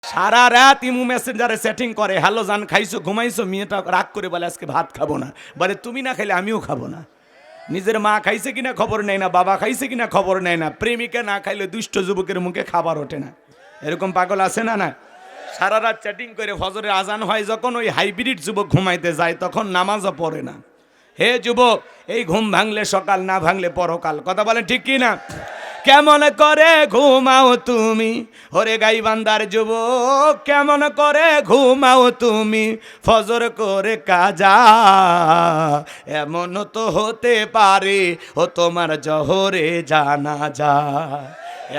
সারা রাত ইমু মেসেঞ্জারে সেটিং করে, হ্যালো জান খাইছো ঘুমাইছো, মেয়েটা রাগ করে বলে আজকে ভাত খাবো না, বলে তুমি না খাইলে আমিও খাবো না। নিজের মা খাইছে কিনা খবর নেয় না, বাবা খাইছে কিনা খবর নেয় না, প্রেমিকা না খাইলে দুষ্ট যুবকের মুখে খাবার ওঠে না। এরকম পাগল আছে না? না, সারা রাত চ্যাটিং করে ফজরের আজান হয় যখন ওই হাইব্রিড যুবক ঘুমাইতে যায় তখন নামাজও পড়ে না। হে যুবক, এই ঘুম ভাঙলে সকাল, না ভাঙলে পরকাল। কথা বলেন ঠিক কি না? কেমন করে ঘুমাও তুমি ওরে গাইবান্দার যুবক, কেমন করে ঘুমাও তুমি ফজর করে কাজা, এমন তো হতে পারে ও তোমার জহরে জানাজা,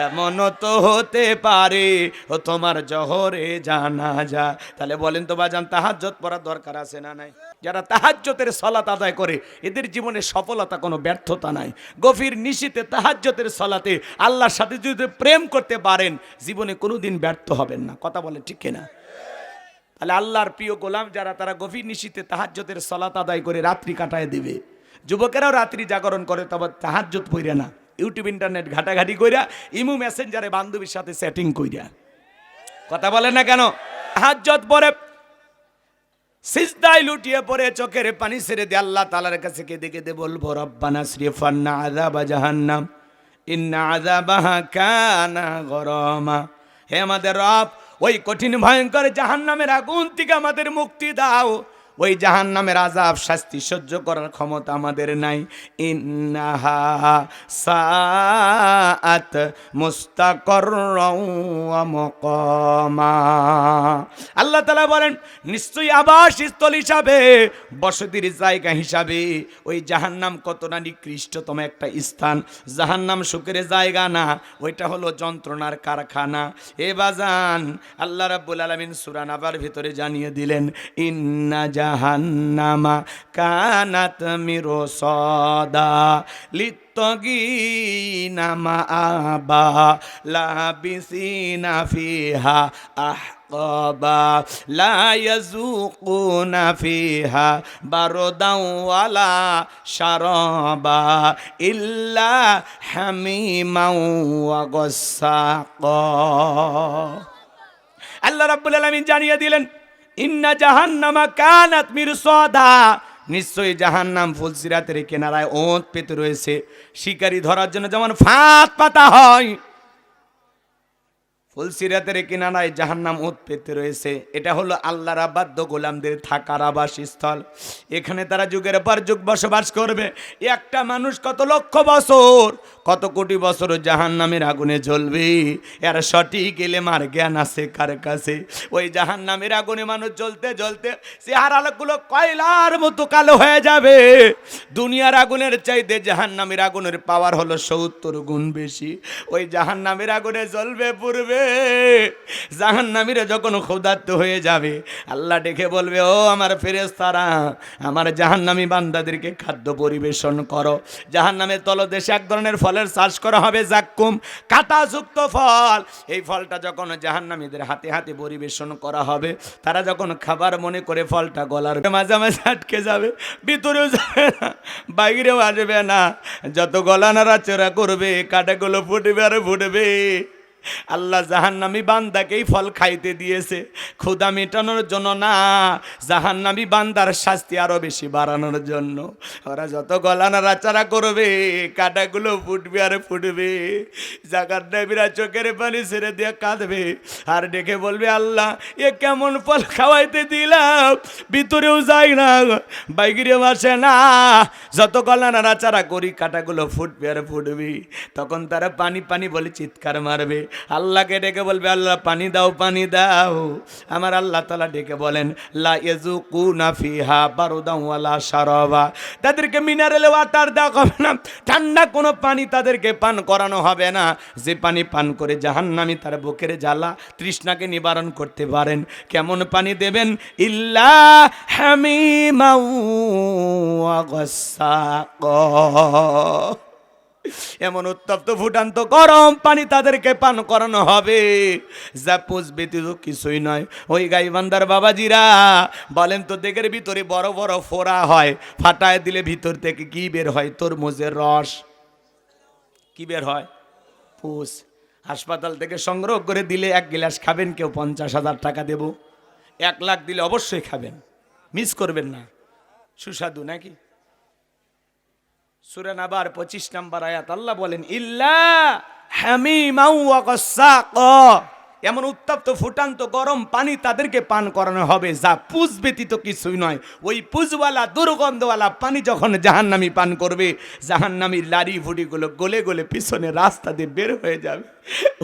এমন তো হতে পারে ও তোমার জহরে জানাজা। তাহলে বলেন তো বাজান, তাহাজ্জুদ পড়ার দরকার আছে না নাই? যারা তাহাজ্জুদের সালাত আদায় করে এদের জীবনে সফলতা, কোনো ব্যর্থতা নাই। গভীর নিশিতে তাহাজ্জুদের সালাতে আল্লাহর সাথে যদি প্রেম করতে পারেন জীবনে কোনোদিন ব্যর্থ হবেন না। কথা বলে ঠিক কিনা? তাহলে আল্লাহর প্রিয় গোলাম যারা, তারা গভীর নিশিতে তাহাজ্জুদের সালাত আদায় করে রাত্রি কাটায় দিবে। যুবকেরাও রাত্রি জাগরণ করে, তবে তাহাজ্জুদ পড়ে না, ইউটিউব ইন্টারনেট ঘাটাঘাটি কইরা, ইমু মেসেঞ্জারে বান্ধবীর সাথে সেটিং কইরা। কথা বলে না কেন? তাহাজ্জুদ পড়ে, সিজদায় লুটিয়ে পড়ে চোখের পানি ছেড়ে দিয়ে আল্লাহ তাআলার কাছে কেঁদে কেঁদে বলবো, রব্বানা সরিফ আন্না আযাবা জাহান্নাম ইন্না আযাবাহা কানা গরামা। হে আমাদের রব, ওই কঠিন ভয়ঙ্কর জাহান্নামের আগুন থেকে আমাদের মুক্তি দাও। ওই জাহান্নামের আযাব শাস্তি সহ্য করার ক্ষমতা আমাদের নাই। ইন্নাহা সাআত মুস্তাকাররাও ওয়া মুকামা। আল্লাহ তাআলা বলেন, নিশ্চয়ই আবাসস্থল হিসাবে, বসতির জায়গা হিসাবে ওই জাহান্নাম কতটা নিকৃষ্টতম একটা স্থান। জাহান্নাম সুখের জায়গা না, ওইটা হলো যন্ত্রণার কারখানা। এ বাজান, আল্লাহ রাব্বুল আলামিন সূরা নাবার ভিতরে জানিয়ে দিলেন, ইন্না জাহান্নামা কানাত মিরসাদা লিত্তাগিনা মাআবা লাবিসিনা ফিহা আহকাবা লা ইয়াযুকুনা ফিহা বারদাও ওয়ালা শারাবা ইল্লা হামিমাও ওয়া গাসসাকা। আল্লাহ রাব্বুল আলামিন জানিয়ে দিলেন, ইন্না জাহান্নামা কানাত মিরসাদা, নিশ্চয়ই জাহান্নাম ফুলসিরাতের কিনারায় ওঁত পেতে রয়েছে। শিকারি ধরার জন্য যেমন ফাঁদ পাতা হয়, ফুলসিরাতের কিনারায় জাহান্নাম ওঁত পেতে রয়েছে। এটা হলো আল্লাহর আবাধ্য গোলামদের থাকার আবাসস্থল। এখানে তারা যুগের পর যুগ বসবাস করবে। একটা মানুষ কত লক্ষ বছর, কত কোটি বছর জাহান্নামের আগুনে জ্বলবে, এর সঠিক ইলমের জ্ঞান আছে কার কাছে? ওই জাহান্নামের আগুনে মানুষ জ্বলতে জ্বলতে চেহারাগুলো কয়লার মতো কালো হয়ে যাবে। দুনিয়ার আগুনের চাইতে জাহান্নামের আগুনের পাওয়ার হলো 70 গুণ বেশি। ওই জাহান্নামের আগুনে জ্বলবে পুড়বে। জাহান্নামীরা যখন ক্ষুধার্ত হয়ে যাবে, আল্লাহ ডেকে বলবে, ও আমার ফেরেশতারা, আমার জাহান্নামী বান্দাদেরকে খাদ্য পরিবেশন করো। জাহান্নামের তলদেশে এক ধরনের ফলের চাষ করা হবে, জাক্কুম, কাঁটাযুক্ত ফল। এই ফলটা যখন জাহান্নামীদের হাতে হাতে পরিবেশন করা হবে, তারা যখন খাবার মনে করে ফলটা গলার মাঝে মাঝে আটকে যাবে, ভিতরেও যাবে না, বাইরেও আসবে না। যত গলা নাড়াচড়া করবে, কাঁটাগুলো ফুটবে আর ফুটবে। আল্লাহ জাহান্নামী বান্দাকে এই ফল খাইতে দিয়েছে ক্ষুধা মেটানোর জন্য না, জাহান্নামী বান্দার শাস্তি আরো বেশি বাড়ানোর জন্য। ওরা যত গলা নাড়াচাড়া করবে, কাঁটাগুলো ফুটবে আর ফুটবে। জাহান্নামীরা চোখের পানি ছেড়ে দিয়ে কাঁদবে আর ডেকে বলবে, আল্লাহ এ কেমন ফল খাওয়াইতে দিলাম, ভিতরেও যায় না, বাইরেও আসে না। যত গলা নাড়াচাড়া করি, কাঁটাগুলো ফুটবে আর ফুটবে। তখন তারা পানি পানি বলে চিৎকার মারবে, আল্লাহকে ডেকে বলবে, আল্লাহ পানি দাও, পানি দাও। আমার আল্লাহ তাআলা ডেকে বলেন, লা ইয়াযুকুনা ফিহা বারদাও ওয়ালা শারাবা, তাদেরকে মিনারেল ওয়াটার দেওয়া হবে না, ঠান্ডা কোনো পানি তাদেরকে পান করানো হবে না। যে পানি পান করে জাহান্নামী তার বুকের জ্বালা তৃষ্ণাকে নিবারণ করতে পারেন। কেমন পানি দেবেন? ইল্লা হামিমাও ওয়া গাসসাকা, এমন উত্তপ্ত ফুটান্ত গরম পানি তাদেরকে পান করানো হবে, যা পুষ ব্যতীত কিছুই নয়। ওই গাইবান্দার বাবাজিরা বলেন তো, দেখের ভিতরে বড় বড় ফোড়া হয়, ফাটায় দিলে ভিতর থেকে কি বের হয়? তরমুজের রস। কি বের হয়? পুষ। হাসপাতাল থেকে সংগ্রহ করে দিলে 1 গ্লাস খাবেন, কেউ 50,000 টাকা দেব, 1 লাখ দিলে অবশ্যই খাবেন, মিস করবেন না। সুস্বাদু নাকি? সূরা নাবার 25 নম্বর আয়াত আল্লাহ বলেন ইল্লা হামিমাও ওয়া গাসসাকা, এমন উত্তপ্ত ফুটান্ত গরম পানি তাদেরকে পান করানো হবে যা পুজ ব্যতীত কিছুই নয়। ওই পুজওয়ালা দুর্গন্ধওয়ালা পানি যখন জাহান্নামী পান করবে, জাহান্নামীর লাড়ি ফুটিগুলো গলে গলে পিছনে রাস্তা দিয়ে বের হয়ে যাবে।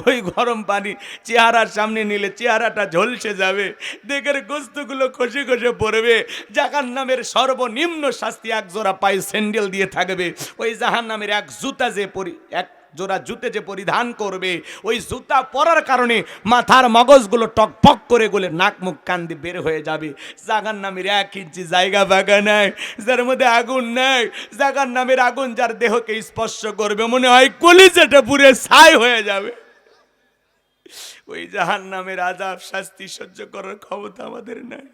ওই গরম পানি চেহারার সামনে নিলে চেহারাটা ঝলসে যাবে, দেখের গোস্তগুলো খসে খসে পড়বে। জাহান্নামের সর্বনিম্ন শাস্তি 1 জোড়া পায়ে স্যান্ডেল দিয়ে থাকবে। ওই জাহান্নামের এক জোড়া জুতে যে পরিধান করবে, ওই জুতা পরার কারণে মাথার মগজগুলো টকপক করে গলে নাক মুখ কান দিয়ে বের হয়ে যাবে। জাহান্নামের 1 ইঞ্চি জায়গা ফাঁকা নাই, যার মধ্যে আগুন নাই। জাহান্নামের আগুন যার দেহকে স্পর্শ করবে মনে হয় কলিজাটা পুড়ে ছাই হয়ে যাবে। ওই জাহান্নামের আযাব শাস্তি সহ্য করার ক্ষমতা আমাদের নাই।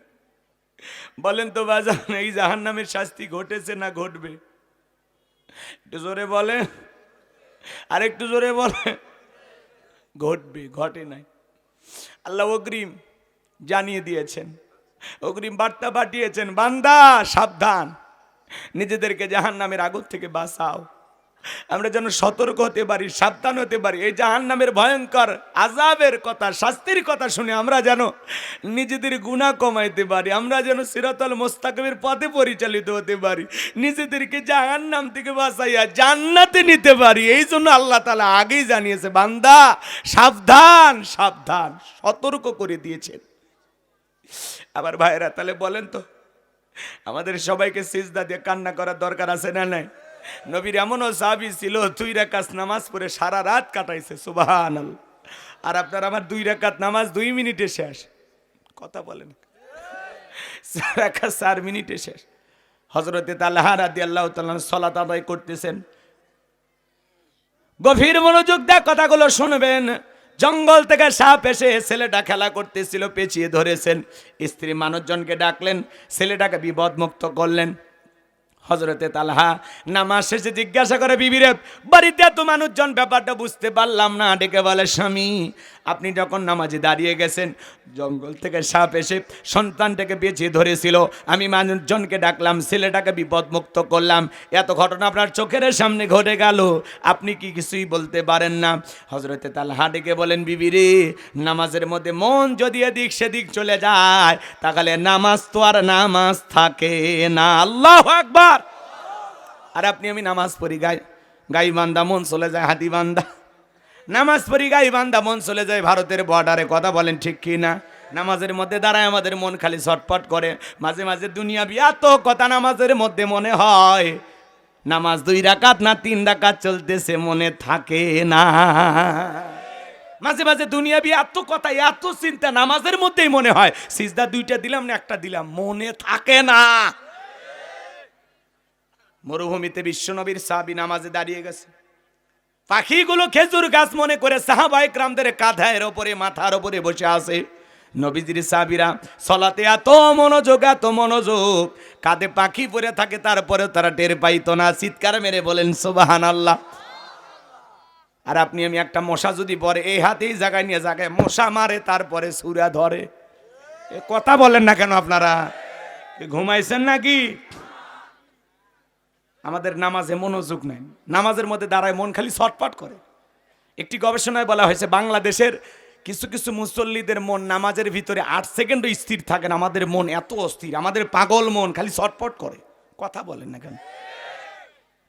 বলেন তো বাজান, এই জাহান্নামের শাস্তি ঘটেছে না ঘটবে? একটু জোরে বলে, আর একটু জোরে বলে। ঘটবে, ঘটে নাই। আল্লাহ অগ্রিম জানিয়ে দিয়েছেন, অগ্রিম বার্তা পাঠিয়েছেন, বান্দা সাবধান, নিজেদেরকে জাহান্নামের আগুন থেকে বাঁচাও। আমরা যেন সতর্ক হতে পারি, সাবধান হতে পারি। এই জাহান্নামের ভয়ঙ্কর আযাবের কথা, শাস্তির কথা শুনে আমরা যেন নিজেদের গুনাহ কমাইতে পারি, আমরা যেন সিরাতাল মুস্তাকিমের পথে পরিচালিত হতে পারি, নিজেদেরকে জাহান্নাম থেকে বাঁচাইয়া জান্নাতে নিতে পারি। এই জন্য আল্লাহ তাআলা আগেই জানিয়েছে, বান্দা সাবধান সাবধান, সতর্ক করে দিয়েছেন। আবার ভাইরা, তাহলে বলেন তো, আমাদের সবাইকে সিজদা দিয়ে কান্না করার দরকার আছে না নাই? নবীর এমনও সাহাবী ছিল 2 রাকাত নামাজ পড়ে সারা রাত কাটাইছে, সুবহানাল্লাহ। আর আপনার আমার 2 রাকাত নামাজ 2 মিনিটে শেষ। কথা বলেন, 4 রাকাত 4 মিনিটে শেষ। হযরতে তালহা রাদিয়াল্লাহু তাআলা সালাত আদায় করতেছেন, গভীর মনোযোগ দিয়ে কথাগুলো শুনবেন। জঙ্গল থেকে সাপ এসে ছেলেটা খেলা করতেছিল, পেঁচিয়ে ধরেছেন। স্ত্রী মানুষজনকে ডাকলেন, ছেলেটাকে বিপদমুক্ত করলেন। হযরতে তালহা নামাজ শেষে জিজ্ঞাসা করে, বিবিরে বাড়িতে এত মানুষজন, ব্যাপারটা বুঝতে পারলাম না। ডেকে বলে, স্বামী আপনি যখন নামাজে দাঁড়িয়ে গেছেন, জঙ্গল থেকে সাপ এসে সন্তানটাকে পেঁচিয়ে ধরেছিল, আমি মানুষজনকে ডাকলাম, ছেলেটাকে বিপদমুক্ত করলাম। এত ঘটনা আপনার চোখের সামনে ঘটে গেল, আপনি কি কিছুই বলতে পারেন না? হযরতে তালহা ডেকে বলেন, বিবিরে নামাজের মধ্যে মন যদি এদিক সেদিক চলে যায়, তাহলে নামাজ তো আর নামাজ থাকে না। আল্লাহু আকবার। আর আপনি আমি নামাজ পড়ি, গাই বান্দা মন চলে যায় হাতি বান্দা, নামাজ পড়ি গাই বান্দা মন চলে যায় ভারতের বর্ডারে। কথা বলেন ঠিক কি না? নামাজের মধ্যে দাঁড়ায় আমাদের মন খালি ছটফট করে, মাঝে মাঝে দুনিয়াবি এত কথা নামাজের মধ্যে মনে হয়। নামাজ 2 রাকাত না 3 রাকাত চলতেছে, মনে থাকে না। মাঝে মাঝে দুনিয়াবি এত কথা, এত চিন্তা নামাজের মধ্যেই মনে হয়, সিজদা 2টা দিলাম না 1টা দিলাম, মনে থাকে না। মরুভূমিতে বিশ্বনবীর সাহাবী নামাজে দাঁড়িয়ে গেছে, পাখিগুলো খেজুর গাছ মনে করে সাহাবায়ে কেরামদের কাঁধের ওপরে মাথার ওপরে বসে আছে। নবীজির সাহাবীরা সালাতে এত মনোযোগ, কাঁধে পাখি পড়ে থাকে, তারপরে তারা টের পাইতো না। চিৎকার মেরে বলেন সুবহানাল্লাহ। আর আপনি আমি একটা মশা যদি পড়ে, এই হাতেই জায়গায় নিয়ে জায়গায় মশা মারে, তারপরে ছুরা ধরে। এ কথা বলেন না কেন আপনারা? ঘুমাইছেন নাকি? আমাদের নামাজে মনোযোগ নাই, নামাজের মধ্যে দাঁড়ায় মন খালি ছটফট করে। একটি গবেষণায় বলা হয়েছে, বাংলাদেশের কিছু কিছু মুসল্লিদের মন নামাজের ভিতরে 8 সেকেন্ডও স্থির থাকে না। আমাদের মন এত অস্থির, আমাদের পাগল মন খালি ছটফট করে। কথা বলেন না কেন?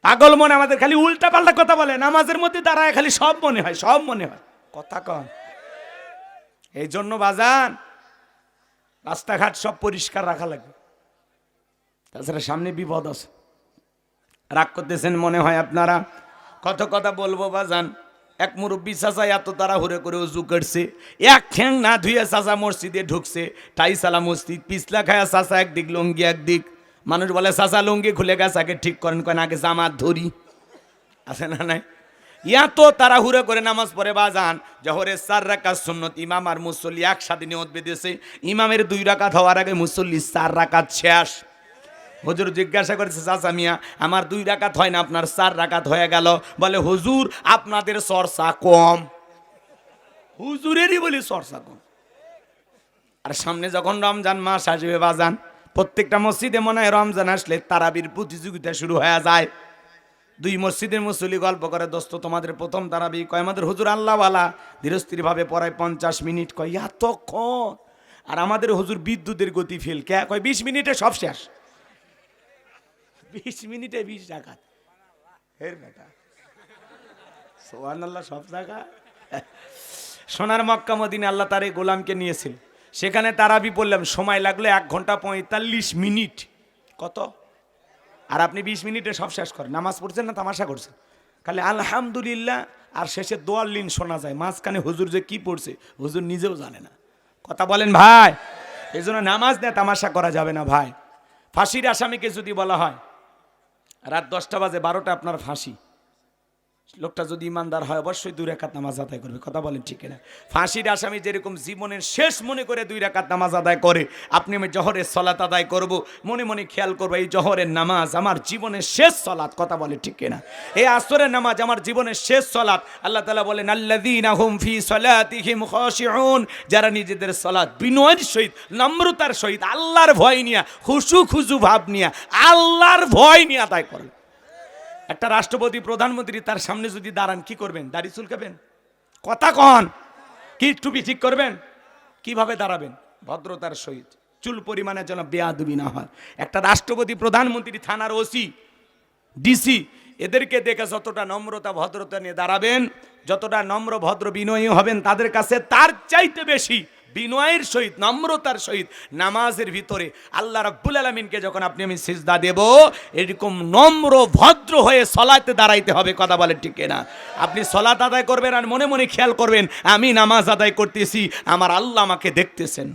পাগল মন আমাদের খালি উল্টা পাল্টা কথা বলে, নামাজের মধ্যে দাঁড়ায় খালি সব মনে হয়, সব মনে হয়। কথা কন। এই জন্য বাজান, রাস্তাঘাট সব পরিষ্কার রাখা লাগবে, তাছাড়া সামনে বিপদ আছে। রাগ করতেছেন মনে হয় আপনারা? কত কথা বলবো বাজান। এক মুরব্বী চাচা এত তাড়াহুড়ো করে উজু করছে, 1 ঠ্যাং না ধুয়ে চাচা মসজিদে ঢুকছে। টাইসালা মসজিদ, পিছলা খায়া চাচা একদিক, লুঙ্গি একদিক। মানুষ বলে চাচা লুঙ্গি খুলে গেছে, আগে ঠিক করেন। কেন আগে জামাত ধরি, আছে না নাই? এত তাড়াহুড়ো করে নামাজ পড়ে বাজান। জোহরের 4 রাকাত সুন্নত, ইমাম আর মুসল্লি একসাথে নিয়ত বেঁধেছে। ইমামের 2 রাকাত হওয়ার আগে মুসল্লি 4 রাকাত শেষ। হুজুর জিজ্ঞাসা করেছে, চাচা মিয়া আমার 2 রাকাত হয় না, আপনার 4 রাকাত হয়ে গেল। বলে, হুজুর আপনাদের চর্চা কম। হুজুরেরই বলি চর্চা কম। আর সামনে যখন রমজান মাস আসবে বাজান, প্রত্যেকটা মসজিদে মনে হয় রমজান আসলে তারাবির প্রতিযোগিতা শুরু হয়ে যায়। দুই মসজিদের মুসল্লি গল্প করে, দোস্ত তোমাদের প্রথম তারাবি? কয় আমাদের হুজুর আল্লাহওয়ালা ধীরস্থির ভাবে পড়ায় 50 মিনিট। কয় এতক্ষণ? আর আমাদের হুজুর বিদ্যুতের গতি ফেল। কে? কয় 20 মিনিটে সব শেষ। 20 মিনিটে 20 ডাকাত। হের বেটা সুবহানাল্লাহ। সব জায়গা সোনার মক্কা মদিনা আল্লাহ তার এই গোলামকে নিয়েছিল। সেখানে তারাবি পড়লাম, সময় লাগলো 1 ঘন্টা 45 মিনিট। কত? আর আপনি 20 মিনিটে সব শেষ করেন। নামাজ পড়ছেন না তামাশা করছেন? খালি আলহামদুলিল্লাহ আর শেষে দোয়ার লিন শোনা যায়। মাঝখানে হুজুর যে কি পড়ছে হুজুর নিজেও জানে না। কথা বলেন ভাই। এই জন্য নামাজ নিয়ে তামাশা করা যাবে না ভাই। ফাঁসির আসামিকে যদি বলা হয় রাত 10টা বাজে 12টা আপনার ফাঁসি, লোকটা যদি ইমানদার হয় অবশ্যই 2 রাকাত নামাজ আদায় করবে। কথা বলেন ঠিক না? ফাঁসির আসামি যেরকম জীবনের শেষ মনে করে 2 রাকাত নামাজ আদায় করে, আপনি আমি জহরের সালাত আদায় করব, মনে মনে খেয়াল করবো এই জহরের নামাজ আমার জীবনের শেষ সালাত। কথা বলে ঠিক না? এই আসরের নামাজ আমার জীবনের শেষ সালাত। আল্লাহ তাআলা বলেন আল্লাযীনা হুম ফি সালাতিহিম খাশিউন, যারা নিজেদের সালাত বিনয়ের সহিত নম্রতার সহিত আল্লাহর ভয় নিয়ে খুশু খুশু ভাব নিয়ে আল্লাহর ভয় নিয়ে আদায় করে। একটা রাষ্ট্রপতি প্রধানমন্ত্রী তার সামনে যদি দাঁড়ান কি করবেন? দাড়ি চুলকাবেন? কথা কন। কি টুপি ঠিক করবেন? কিভাবে দাঁড়াবেন? ভদ্রতার সহিত, চুল পরিমাণে যেন বেয়াদবি না হয়। একটা রাষ্ট্রপতি প্রধানমন্ত্রী, থানার ওসি, ডিসি, এদেরকে দেখে যতটা নম্রতা ভদ্রতা নিয়ে দাঁড়াবেন, যতটা নম্র ভদ্র বিনয়ী হবেন তাদের কাছে, তার চাইতে বেশি বিনয়ের সহিত নম্রতার সহিত নামাজের ভিতরে আল্লাহ রাব্বুল আলামিনকে যখন আপনি আমি সিজদা দেব, এরকম নম্র ভদ্র হয়ে সলাতে দাঁড়াইতে হবে। কথা বলেন ঠিক না? আপনি সলাত আদায় করবেন আর মনে মনে খেয়াল করবেন আমি নামাজ আদায় করতেছি, আমার আল্লাহ আমাকে দেখতেছেন।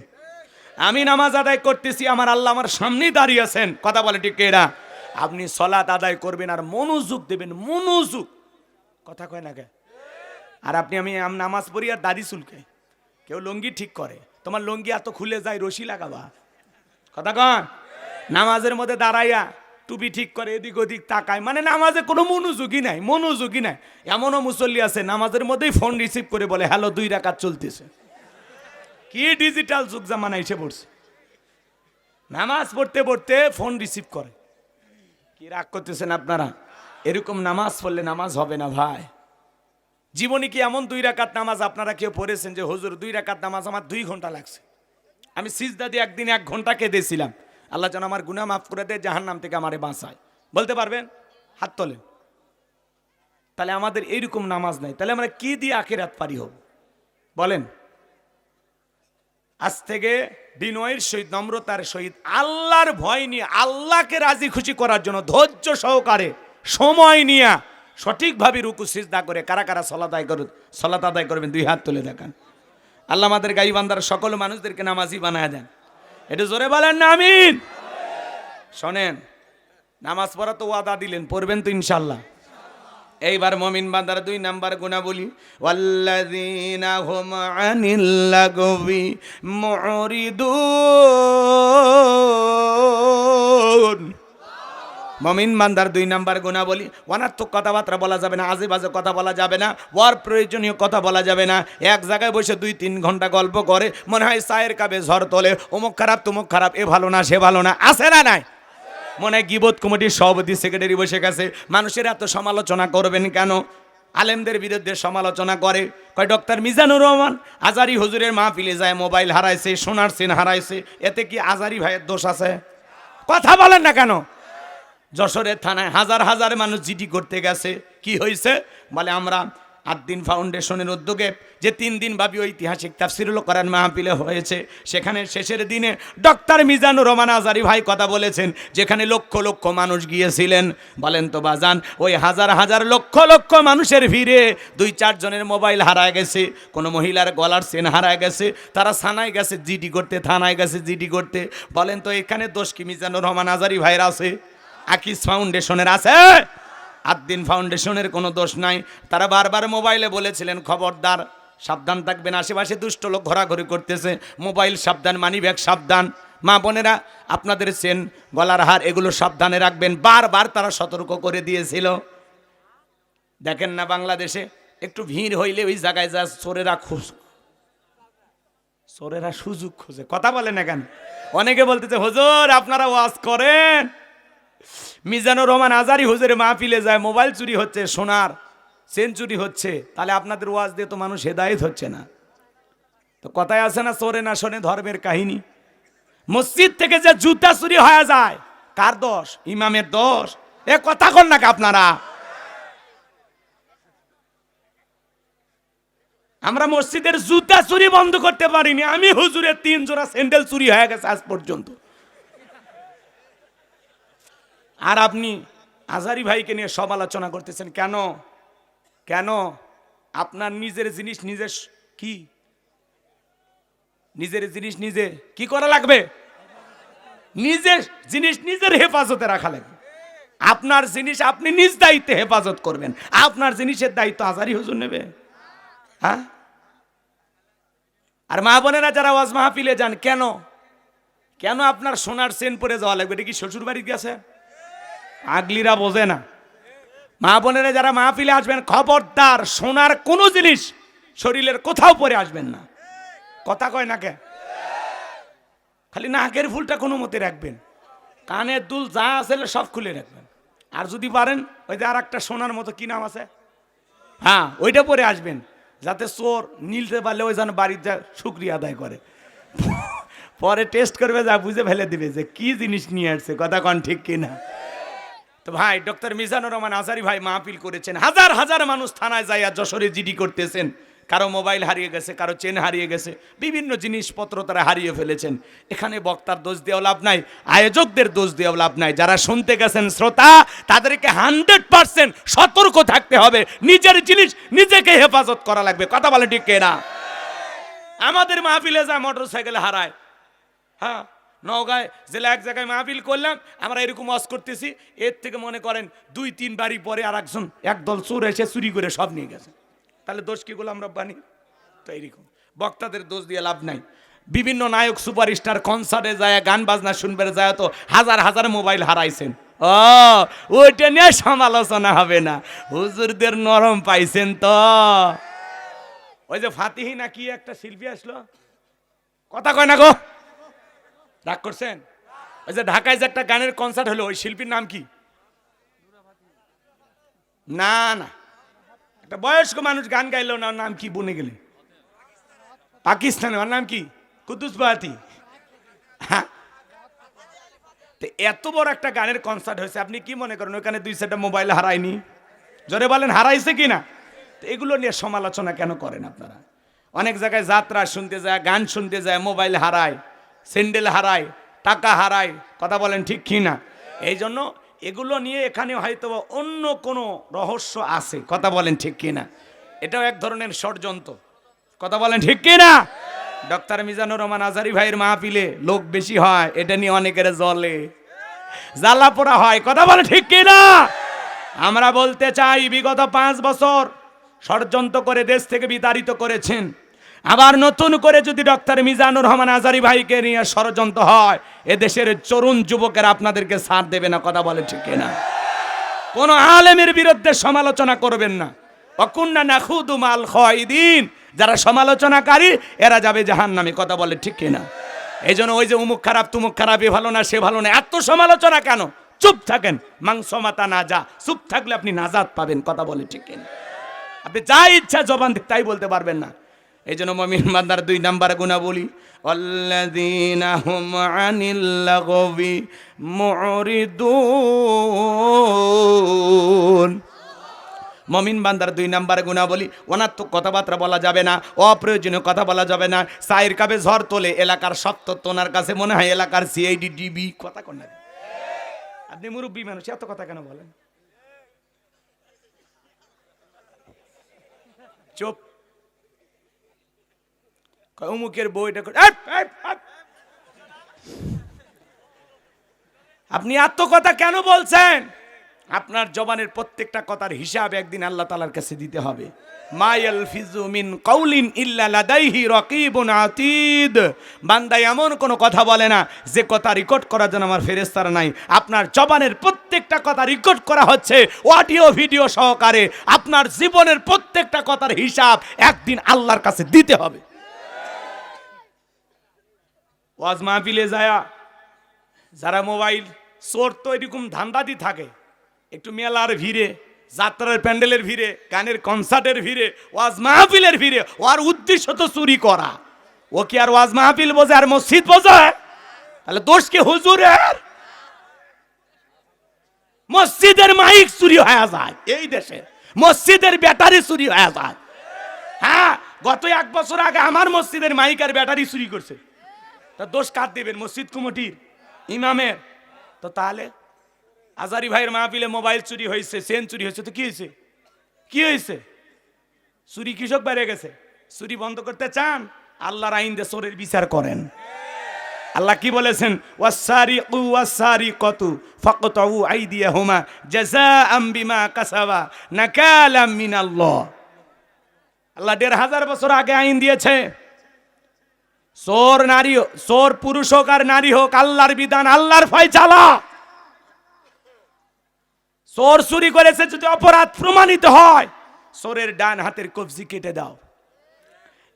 আমি নামাজ আদায় করতেছি, আমার আল্লাহ আমার সামনেই দাঁড়িয়ে আছেন। কথা বলেন ঠিক না? আপনি সলাত আদায় করবেন আর মনোযোগ দেবেন। মনোযোগ। কথা কয় না কে? আর আপনি আমি নামাজ পড়ি আর দাড়ি চুলকাই। কেউ লুঙ্গি ঠিক করে, তোমার লুঙ্গি এত খুলে যায় রশি লাগাবা। কথা কন। নামাজের মধ্যে দাঁড়াইয়া টুপি ঠিক করে এদিক ওদিক তাকায়, মানে নামাজে কোনো মনোযোগই নাই। মনোযোগই নাই। এমনও মুসল্লি আছে নামাজের মধ্যেই ফোন রিসিভ করে বলে হ্যালো 2 রাকাত চলতেছে। কি ডিজিটাল যুগ জামানা এসে পড়ছে। নামাজ পড়তে পড়তে ফোন রিসিভ করে। কি রাগ করতেছেন আপনারা? এরকম নামাজ পড়লে নামাজ হবে না ভাই। জীবনে কি এমন 2 রাকাত নামাজ আপনারা কেউ পড়েছেন যে হুজুর 2 রাকাত নামাজ আমার 2 ঘন্টা লাগছে, আমি সিজদা দিয়ে একদিন 1 ঘন্টা কেঁদেছিলাম, আল্লাহ যেন আমার গুনাহ মাফ করে দেয়, জাহান্নাম থেকে আমারে বাঁচায়? বলতে পারবেন? হাত তোলেন। তাহলে আমাদের এইরকম নামাজ নাই, তাহলে আমরা কি দিয়ে আখিরাত পারি হব বলেন? আজ থেকে বিনয়ের সহিত নম্রতার সহিত আল্লাহর ভয় নিয়ে আল্লাহকে রাজি খুশি করার জন্য ধৈর্য সহকারে সময় নিয়ে সঠিকভাবে রুকু সিজদা করে কারা কারা সালাত আদায় করবেন 2 হাত তুলে দেখান। আল্লাহ আমাদের গাইবান্দার সকল মানুষদেরকে নামাজি বানায় দেন। এটা জোরে বলেন না আমিন। শোনেন, নামাজ পড়া তো ওয়াদা দিলেন, পড়বেন তো ইনশাল্লাহ। এইবার মুমিন বান্দার 2 নাম্বার গুণাবলী, ওয়াল্লাযীনা হুম আনিল লাগবি মুরিদুন। মুমিন বান্দার 2 নাম্বার গুণাবলী, অনার্থক কথাবার্তা বলা যাবে না, আজে বাজে কথা বলা যাবে না, ওর প্রয়োজনীয় কথা বলা যাবে না। এক জায়গায় বসে 2-3 ঘন্টা গল্প করে মনে হয় চায়ের কাপে ঝড় তোলে, অমুক খারাপ তমুক খারাপ, এ ভালো না সে ভালো না, আছে না নাই? মনে হয় গীবত কমিটির সভাপতি সেক্রেটারি বসে গেছে। মানুষের এত সমালোচনা করবেন কেন? আলেমদের বিরুদ্ধে সমালোচনা করে। কয় ডক্টর মিজানুর রহমান আজারি হুজুরের মাহফিলে যায় মোবাইল হারাইছে, সোনার চেন হারাইছে, এতে কি আজারি ভাইয়ের দোষ আছে? কথা বলেন না কেন? যশোরের থানায় হাজার হাজার মানুষ জিডি করতে গেছে, কি হয়েছে? বলে আমরা আদ্দিন ফাউন্ডেশনের উদ্যোগে যে 3 দিন ব্যাপী ঐতিহাসিক তাফসিরুল কোরআন মাহফিলে হয়েছে, সেখানে শেষের দিনে ডক্টর মিজানুর রহমান আজারি ভাই কথা বলেছেন, যেখানে লক্ষ লক্ষ মানুষ গিয়েছিলেন। বলেন তো বাজান, ওই হাজার হাজার লক্ষ লক্ষ মানুষের ভিড়ে 2-4 জনের মোবাইল হারায় গেছে, কোনো মহিলার গলার চেন হারায় গেছে, তারা থানায় গেছে জিডি করতে, থানায় গেছে জিডি করতে। বলেন তো এখানে দোষ কি মিজানুর রহমান আজারি ভাইয়ের আছে? আকিস ফাউন্ডেশনের আছে? আদ্দিন ফাউন্ডেশনের কোনো দোষ নাই। তারা বারবার মোবাইলে বলেছিলেন খবরদার সাবধান থাকবেন, আশেপাশে দুষ্ট লোক ঘোরাঘুরি করতেছে, মোবাইল সাবধান, মানিব্যাগ সাবধান, মা বোনেরা আপনাদের চেন গলার হার এগুলো সাবধানে রাখবেন। বারবার তারা সতর্ক করে দিয়েছিল। দেখেন না বাংলাদেশে একটু ভিড় হইলে ওই জায়গায় যা চোরেরা চোরেরা সুযোগ খোঁজে, কথা বলে না কেন? অনেকে বলতেছে হুজুর আপনারা ওয়াজ করেন, মিজানুর রহমান আজারি হুজুরের মাহফিলে যায়, মোবাইল চুরি হচ্ছে, সোনার চেন চুরি হচ্ছে, তাহলে আপনাদের ওয়াজ দিয়ে তো মানুষ হেদায়েত হচ্ছে না। তো কথায় আছে না, চোরে না শোনে ধর্মের কাহিনী। মসজিদ থেকে যে জুতা চুরি হয়ে যায়, কার দোষ? ইমামের দোষ? এ কথা কন নাকি আপনারা? আমরা মসজিদের জুতা চুরি বন্ধ করতে পারিনি, আমি হুজুরের 3 জোড়া স্যান্ডেল চুরি হয়ে গেছে আজ পর্যন্ত। আর আপনি আজারি ভাইকে নিয়ে সব আলোচনা করতেছেন কেন? কেন? আপনার নিজের জিনিস নিজের কি, নিজের জিনিস নিজে কি করা লাগবে? নিজের জিনিস নিজের হেফাজতে রাখা লাগবে। আপনার জিনিস আপনি নিজ দায়িত্বে হেফাজত করবেন। আপনার জিনিসের দায়িত্ব আজারি হুজুর নেবে? হ্যাঁ। আর মা বোনেরা যারা ওয়াজ মাহফিলে যান, কেন কেন আপনার সোনার চেন পরে যাওয়া লাগবে? এটা কি শ্বশুর বাড়ি গেছে? আগলিরা বোঝে না। মা বোনেরা যারা মাহফিলে আসবেন, খবরদার সোনার কোনো জিনিস শরীরের কোথাও পরে আসবেন না। কথা কয় না কে? খালি নাকের ফুলটা কোনো মতে রাখবেন, কানের দুল যা আছে সব খুলে রাখবেন। আর যদি পারেন ওই যে আর একটা সোনার মতো কি নাম আছে, হ্যাঁ ওইটা পরে আসবেন, যাতে চোর নিলতে পারলে ওই যেন বাড়ির যা শুকরিয়া আদায় করে, পরে টেস্ট করবে, যা বুঝে ফেলে দিবে যে কি জিনিস নিয়ে আসছে। কথা কন ঠিক কিনা? তো ভাই ডক্টর মিজানুর রহমান আজারি ভাই মাহফিল করেছেন, হাজার হাজার মানুষ থানায় যাইয়া যশোরে জিডি করতেছেন। কারো মোবাইল হারিয়ে গেছে, কারো চেন হারিয়ে গেছে, বিভিন্ন জিনিসপত্র তারা হারিয়ে ফেলেছেন। এখানে বক্তার দোষ দেওয়া লাভ নাই, আয়োজকদের দোষ দেওয়া লাভ নাই। যারা শুনতে গেছেন শ্রোতা, তাদেরকে 100% সতর্ক থাকতে হবে, নিজের জিনিস নিজেকে হেফাজত করা লাগবে। কথা বলে ঠিক কিনা? আমাদের মাহফিলে যায় মোটর সাইকেল হারায়, হ্যাঁ নওগাঁয় জেলা এক জায়গায় মাহফিল করলাম, আমরা এরকম ওয়াজ করতেছি, এর থেকে মনে করেন 2-3 বাড়ি পরে আর একদল চোর এসে চুরি করে সব নিয়ে গেছে। তাহলে দোষ কি গোলাম রব্বানি? তো এইরকম বক্তাদের দোষ দিয়ে লাভ নাই। বিভিন্ন নায়ক সুপারস্টার কনসার্টে যায়, গান বাজনা শুনবে যায়, তো হাজার হাজার মোবাইল হারাইছেন। ও ওইটা নিয়ে সমালোচনা হবে না, হুজুরদের নরম পাইছেন তো। ওই যে ফাতিহি না কি একটা শিল্পী আসলো, কথা কয় না গো, রাগ করছেন? ওই যে ঢাকায় যে একটা গানের কনসার্ট হলো, ওই শিল্পীর নাম কি? না না, একটা বয়স্ক মানুষ গান গাইলো না, নাম কি বনে গেলে, পাকিস্তানে, ওর নাম কি? কুদ্দুস বাতি। হ্যাঁ, এত বড় একটা গানের কনসার্ট হয়েছে, আপনি কি মনে করেন ওখানে 2-4টা মোবাইল হারায়নি? জোরে বলেন হারাইছে কিনা? তো এগুলো নিয়ে সমালোচনা কেন করেন আপনারা? অনেক জায়গায় যাত্রা শুনতে যায়, গান শুনতে যায়, মোবাইল হারায়, স্যান্ডেল হারায়, টাকা হারায়। কথা বলেন ঠিক কিনা? এই জন্য এগুলো নিয়ে এখানে হয়তো অন্য কোনো রহস্য আছে। কথা বলেন ঠিক কিনা? এটাও এক ধরনের ষড়যন্ত্র। কথা বলেন ঠিক কিনা? ডক্টর মিজানুর রহমান আজারি ভাইয়ের মাহফিলে লোক বেশি হয়, এটা নিয়ে অনেকের জলে জ্বালা পোড়া হয়। কথা বলেন ঠিক কিনা? আমরা বলতে চাই, বিগত 5 বছর ষড়যন্ত্র করে দেশ থেকে বিতাড়িত করেছেন। আবার নতুন করে যদি ডক্টর মিজানুর রহমান আজারি ভাইকে নিয়ে ষড়যন্ত্র হয়, এদেশের তরুণ যুবকেরা আপনাদেরকে ছাড় দেবে না। কথা বলে ঠিক কিনা? কোন আলেমের বিরুদ্ধে সমালোচনা করবেন না। অকুন্না নাখুদু মাল খায়দিন, যারা সমালোচনাকারী এরা যাবে জাহান্নামে। কথা বলে ঠিক কিনা? এই জন্য ওই যে উমুক খারাপ তুমুক খারাপ, এ ভালো না সে ভালো না, এত সমালোচনা কেন? চুপ থাকেন, মাংস মাতা না যা, চুপ থাকলে আপনি নাজাত পাবেন। কথা বলে ঠিক কিনা? আপনি যা ইচ্ছা জবান তাই বলতে পারবেন না। এই জন্য মুমিন বান্দার 2 নাম্বার গুণাবলী, আল্লাযীনা হুম আনিল লাগবি মুরিদুন। মুমিন বান্দার 2 নাম্বার গুণাবলী, অনার্থক কথাবার্তা বলা যাবে না, অপ্রয়োজনীয় কথা বলা যাবে না। চায়ের কাপে ঝড় তোলে, এলাকার সব তথ্য ওনার কাছে মনে হয় এলাকার সিআইডি ডিবি। কথা কন না, আপনি মুরব্বী মানুষ, এত কথা কেন বলেন? চুপ। অমুকের বইটা আপনি এত কথা কেন বলছেন? আপনার জবানের প্রত্যেকটা কথার হিসাব একদিন আল্লাহ তাআলার কাছে দিতে হবে। মা ইয়ালফিজু মিন কাউলিন ইল্লা লাদাইহি রাকিবুন আতীদ। বান্দা এমন কোনো কথা বলে না যে কথা রেকর্ড করার জন্য আমার ফেরেশতারা নাই। আপনার জবানের প্রত্যেকটা কথা রেকর্ড করা হচ্ছে অডিও ভিডিও সহকারে। আপনার জীবনের প্রত্যেকটা কথার হিসাব একদিন আল্লাহর কাছে দিতে হবে। ওয়াজ মাহফিলে যায় যারা মোবাইল চোর তো এরকম ধান্দাদি থাকে, একটু মেলার ভিড়ে, যাত্রার প্যান্ডেলের ভিড়ে, গানের কনসার্টের ভিড়ে, ওয়াজ মাহফিলের ভিড়ে, ওর উদ্দেশ্য তো চুরি করা। ও কি আর ওয়াজ মাহফিল বোঝে আর মসজিদ বোঝে? তাহলে দোষ কি হুজুরের? মসজিদের মাইক চুরি হয়ে যায় এই দেশে, মসজিদের ব্যাটারি চুরি হয়ে যায়। হ্যাঁ, গত 1 বছর আগে আমার মসজিদের মাইক আর ব্যাটারি চুরি করছে। তা দোষ কার দেবেন? মসজিদ কমিটির, ইমামের? তো তাহলে আজারি ভাইয়ের মাহফিলে মোবাইল চুরি হয়েছে, চেন চুরি হয়েছে, তো কি হয়েছে? কি হয়েছে? চুরি কৃষক বেড়ে গেছে। চুরি বন্ধ করতে চান? আল্লাহর আইন দিয়ে চোরের বিচার করেন। আল্লাহ কি বলেছেন? ওয়াসারিকু ওয়াসারিকাতু ফাকতাউ আইদিয়াহুমা জাযাআম বিমা কাসাবা নাকালাম মিনাল্লাহ। আল্লাহ 1500 বছর আগে আইন দিয়েছে, চোর নারী, চোর পুরুষ হোক আর নারী হোক, আল্লাহর বিধান, আল্লাহর ফয়সালা। চোর চুরি করেছে, যদি অপরাধ প্রমাণিত হয়, চোরের ডান হাতের কবজি কেটে দাও।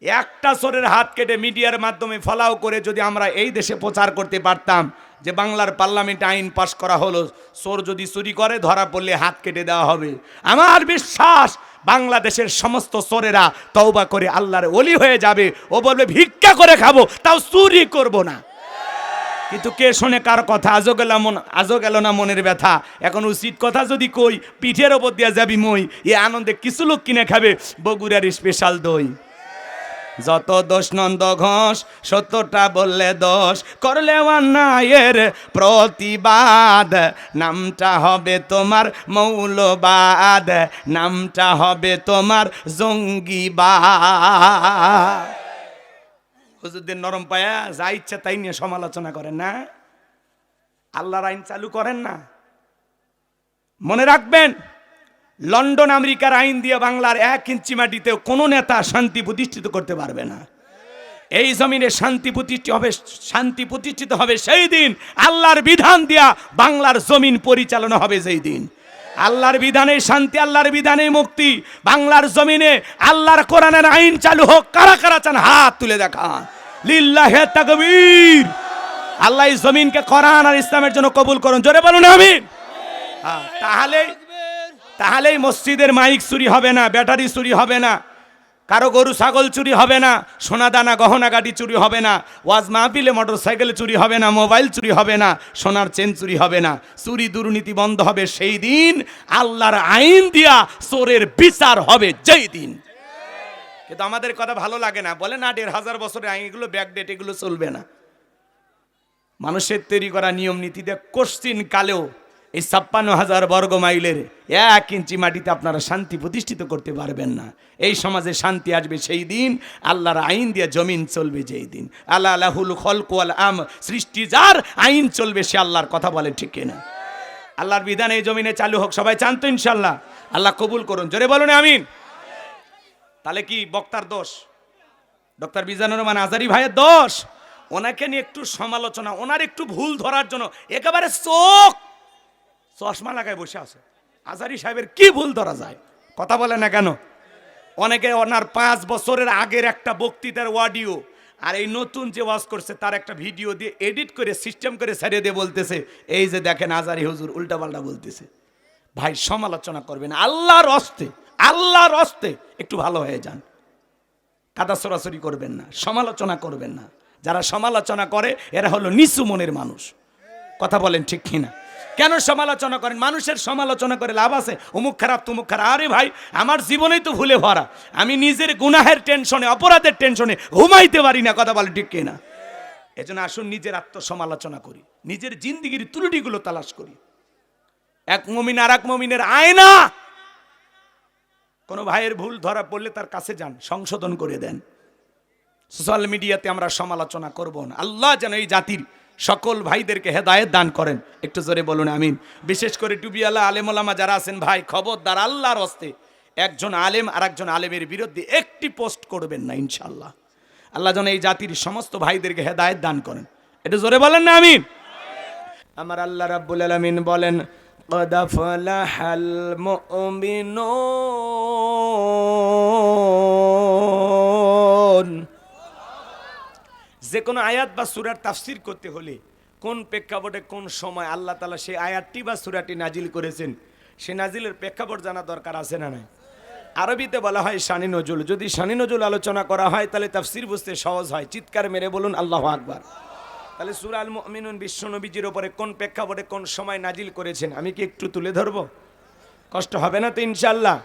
একটা চোরের হাত কেটে মিডিয়ার মাধ্যমে ফলাও করে যদি আমরা এই দেশে প্রচার করতে পারতাম যে বাংলার পার্লামেন্টে আইন পাস করা হলো, চোর যদি চুরি করে ধরা পড়লে হাত কেটে দেওয়া হবে, আমার বিশ্বাস বাংলাদেশের সমস্ত চোরেরা তওবা করে আল্লাহর ওলি হয়ে যাবে। ও বলবে ভিক্ষা করে খাবো, তাও চুরি করব না। কিন্তু কে শোনে কার কথা? আজও গেল না মনের ব্যথা। এখন উচিত কথা যদি কই, পিঠের ওপর দিয়া যাবি মই। এ আনন্দে কিছু লোক কিনে খাবে বগুড়ার স্পেশাল দই। যত দোষ নন্দ ঘোষ, 70টা বললে দোষ, করলে অন্যায়ের প্রতিবাদ, নামটা হবে তোমার মৌলবাদ, নামটা হবে তোমার জঙ্গিবাদ। হুজুরদের নরম পায়া যা ইচ্ছা তাই নিয়ে সমালোচনা করেন না, আল্লাহর আইন চালু করেন না। মনে রাখবেন, লন্ডন আমেরিকার আইন দিয়ে বাংলার 1 ইঞ্চি মাটিতেও কোনো নেতা শান্তি প্রতিষ্ঠিত করতে পারবে না। এই জমিনে শান্তি প্রতিষ্ঠিত হবে সেই দিন আল্লাহর বিধান দিয়া বাংলার জমিন পরিচালনা হবে। যেই দিন আল্লাহর বিধানে শান্তি, আল্লাহর বিধানে মুক্তি, বাংলার জমিনে আল্লাহর কোরআনের আইন চালু হোক। কারা কারা চান হাত তুলে দেখান। লিল্লাহে তাকবীর। আল্লাহ এই জমিনকে কোরআন আর ইসলামের জন্য কবুল করুন, জোরে বলুন আমিন। তাহলেই মসজিদের মাইক চুরি হবে না, ব্যাটারি চুরি হবে না, কারো গরু ছাগল চুরি হবে না, সোনা দানা গহনা গাড়ি চুরি হবে না, ওয়াজ মাহফিলে মোটর সাইকেল চুরি হবে না, মোবাইল চুরি হবে না, সোনার চেন চুরি হবে না। চুরি দুর্নীতি বন্ধ হবে সেই দিন, আল্লাহর আইন দিয়া চোরের বিচার হবে যেই দিন। কিন্তু আমাদের কথা ভালো লাগে না, বলে না 1500 বছরের আইন, এগুলো ব্যাকডেট, এগুলো চলবে না। মানুষের তৈরি করা নিয়ম নীতিতে কোশ্চিন কালেও এই 56,000 বর্গ মাইলের 1 ইঞ্চি মাটিতে আপনারা শান্তি প্রতিষ্ঠিত করতে পারবেন না। এই সমাজে শান্তি আসবে সেই দিন, আল্লাহর আইন দিয়ে জমিন চলবে যেই দিন। আল্লাহ লাহুল খলক ওয়াল আমর, সৃষ্টি যার, আইন চলবে সে আল্লাহর কথা বলে, ঠিক কিনা? আল্লাহর বিধান এই জমিনে চালু হোক, সবাই চান তো ইনশাল্লাহ? আল্লাহ কবুল করুন, জোরে বলুন আমিন। তাহলে কি বক্তার দোষ? ডক্টর মিজানুর রহমান আজারি ভাইয়ের দোষ? ওনাকে নিয়ে একটু সমালোচনা, ওনার একটু ভুল ধরার জন্য একেবারে চশমা লাগায় বসে আছে। আজারি সাহেবের কি ভুল ধরা যায়? কথা বলে না কেন? অনেকে ওনার 5 বছরের আগের একটা বক্তৃতার অডিও আর এই নতুন যে ওয়াজ করছে তার একটা ভিডিও দিয়ে এডিট করে সিস্টেম করে ছেড়ে দিয়ে বলতেছে, এই যে দেখেন আজারি হুজুর উল্টাপাল্টা বলতেছে। ভাই, সমালোচনা করবেন আল্লাহর হস্তে, আল্লাহর হস্তে একটু ভালো হয়ে যান। কাদা সরাসরি করবেন না, সমালোচনা করবেন না। যারা সমালোচনা করে এরা হলো নিচু মনের মানুষ। কথা বলেন ঠিক কিনা? কেন সমালোচনা করেন? মানুষের সমালোচনা করে লাভ আছে? অমুক খারাপ তমুক খারাপ। আরে ভাই, আমার জীবনেই তো ভুলে ভরা, আমি নিজের গুনাহের টেনশনে, অপরাধের টেনশনে ঘুমাইতে পারি না। কথা বলেন ঠিক কিনা? এজন্য আসুন নিজের আত্মসমালোচনা করি, নিজের জিন্দিগির ত্রুটিগুলো তালাশ করি। এক মুমিন আর এক মুমিনের আয়না। কোনো ভাইয়ের ভুল ধরা পড়লে তার কাছে যান, সংশোধন করে দেন। সোশ্যাল মিডিয়াতে আমরা সমালোচনা করব না। আল্লাহ যেন এই জাতির সকল ভাইদেরকে হেদায়েত দান করেন। একটু জোরে বলুন আমিন। বিশেষ করে টুবিওয়ালা আলেম ওলামা যারা আছেন, ভাই খবরদার, আল্লাহর হস্তে একজন আলেম আর একজন আলেমের বিরুদ্ধে একটি পোস্ট করবেন না ইনশাআল্লাহ। আল্লাহ যেন এই জাতির সমস্ত ভাইদেরকে হেদায়েত দান করেন। একটু জোরে বলেন না আমিন। আমার আল্লাহ রাব্বুল আলামিন বলেন, قد أفلح المؤمنون যে কোনো আয়াত বা সূরার তাফসীর করতে হলে কোন প্রেক্ষাপটে কোন সময় আল্লাহ তাআলা সেই আয়াতটি বা সূরাটি নাজিল করেছেন, সে নাজিলের প্রেক্ষাপট জানা দরকার আছে না নাই? আরবিতে বলা হয় শানি নজুল। যদি শানি নজুল আলোচনা করা হয় তাহলে তাফসীর বুঝতে সহজ হয়। চিৎকার মেরে বলুন আল্লাহু আকবার। তাহলে সূরা আল মুমিনুন বিশ্বনবীজির উপরে কোন প্রেক্ষাপটে কোন সময় নাজিল করেছেন আমি কি একটু তুলে ধরবো? কষ্ট হবে না তো ইনশাআল্লাহ?